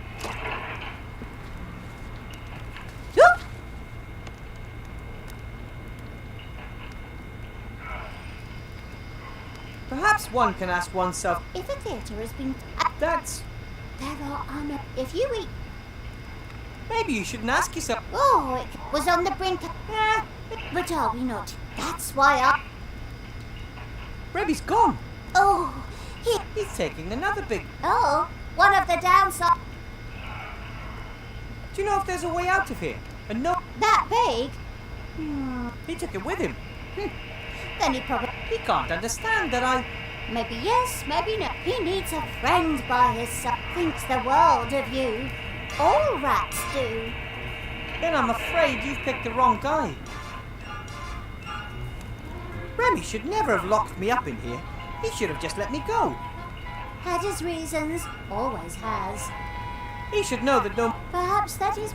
Perhaps one can ask oneself... If a theatre has been... That's... There are... If you eat... Maybe you shouldn't ask yourself... Oh, it was on the brink... But are we not? That's why I... Rebby's gone. Oh, He's taking another big... Oh, one of the downside... Do you know if there's a way out of here? And no... That big? He took it with him. Then he probably... He can't understand that I... Maybe yes, maybe no. He needs a friend by his side. Thinks the world of you. All rats do. Then I'm afraid you've picked the wrong guy. Remy should never have locked me up in here. He should have just let me go. Had his reasons. Always has. He should know that no... Perhaps that is...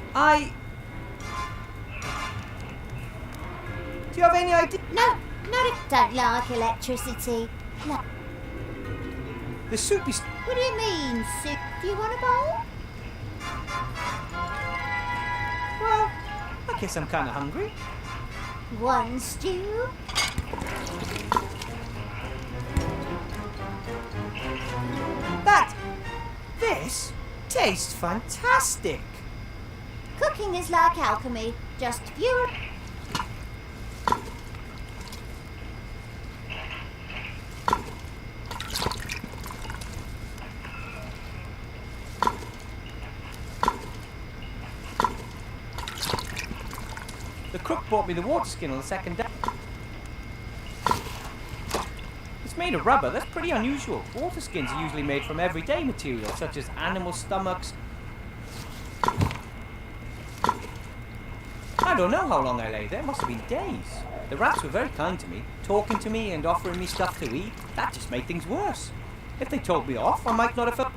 Do you have any idea? No, not if... Don't like electricity. No. The soup is... What do you mean, soup? Do you want a bowl? Well, I guess I'm kind of hungry. One stew? This tastes fantastic. Cooking is like alchemy, just pure... The cook brought me the water skin on the second day. It's made of rubber. That's pretty unusual. Water skins are usually made from everyday materials, such as animal stomachs. I don't know how long I lay there. It must have been days. The rats were very kind to me, talking to me and offering me stuff to eat. That just made things worse. If they told me off, I might not have felt...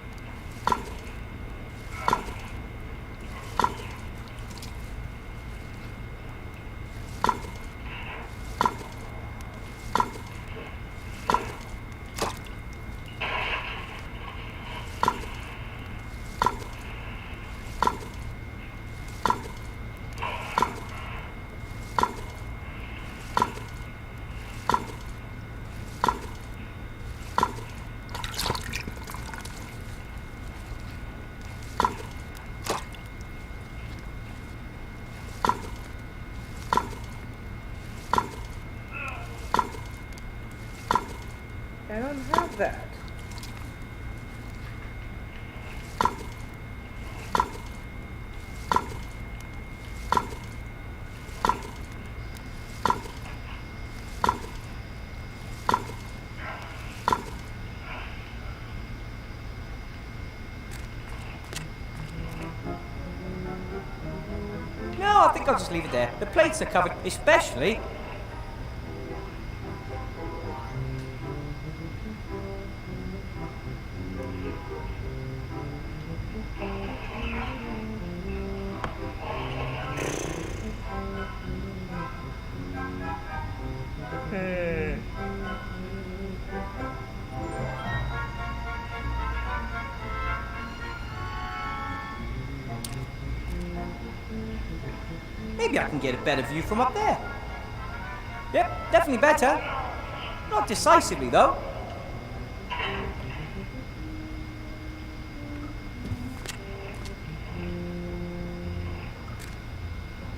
I don't have that. No, I think I'll just leave it there. The plates are covered, especially... Maybe I can get a better view from up there. Yep, definitely better. Not decisively, though.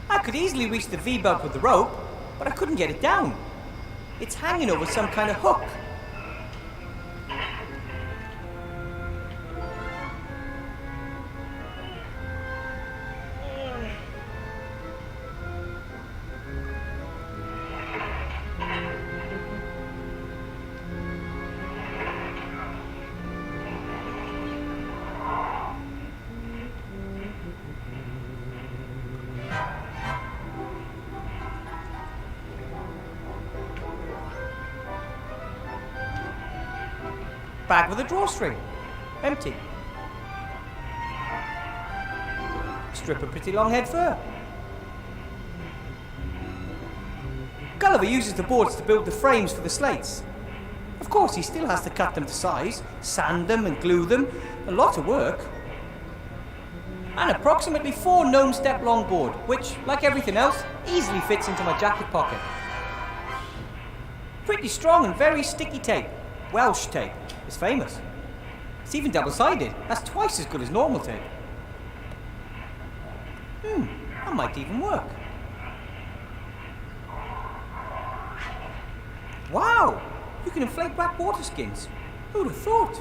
I could easily reach the V-belt with the rope, but I couldn't get it down. It's hanging over some kind of hook. Bag with a drawstring. Empty. Strip of pretty long head fur. Gulliver uses the boards to build the frames for the slates. Of course, he still has to cut them to size, sand them and glue them. A lot of work. An approximately 4 gnome step long board, which, like everything else, easily fits into my jacket pocket. Pretty strong and very sticky tape. Welsh tape. It's famous. It's even double-sided. That's twice as good as normal tape. That might even work. Wow! You can inflate black water skins. Who'd have thought?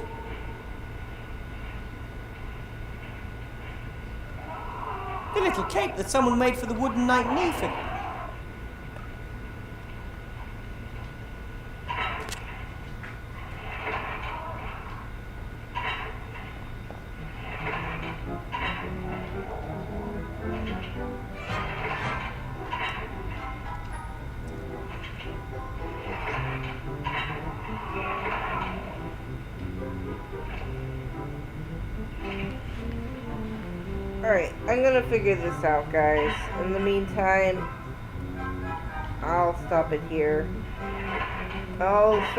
The little cape that someone made for the wooden knight knee figure. Alright, I'm gonna figure this out, guys. In the meantime, I'll stop it here. I'll start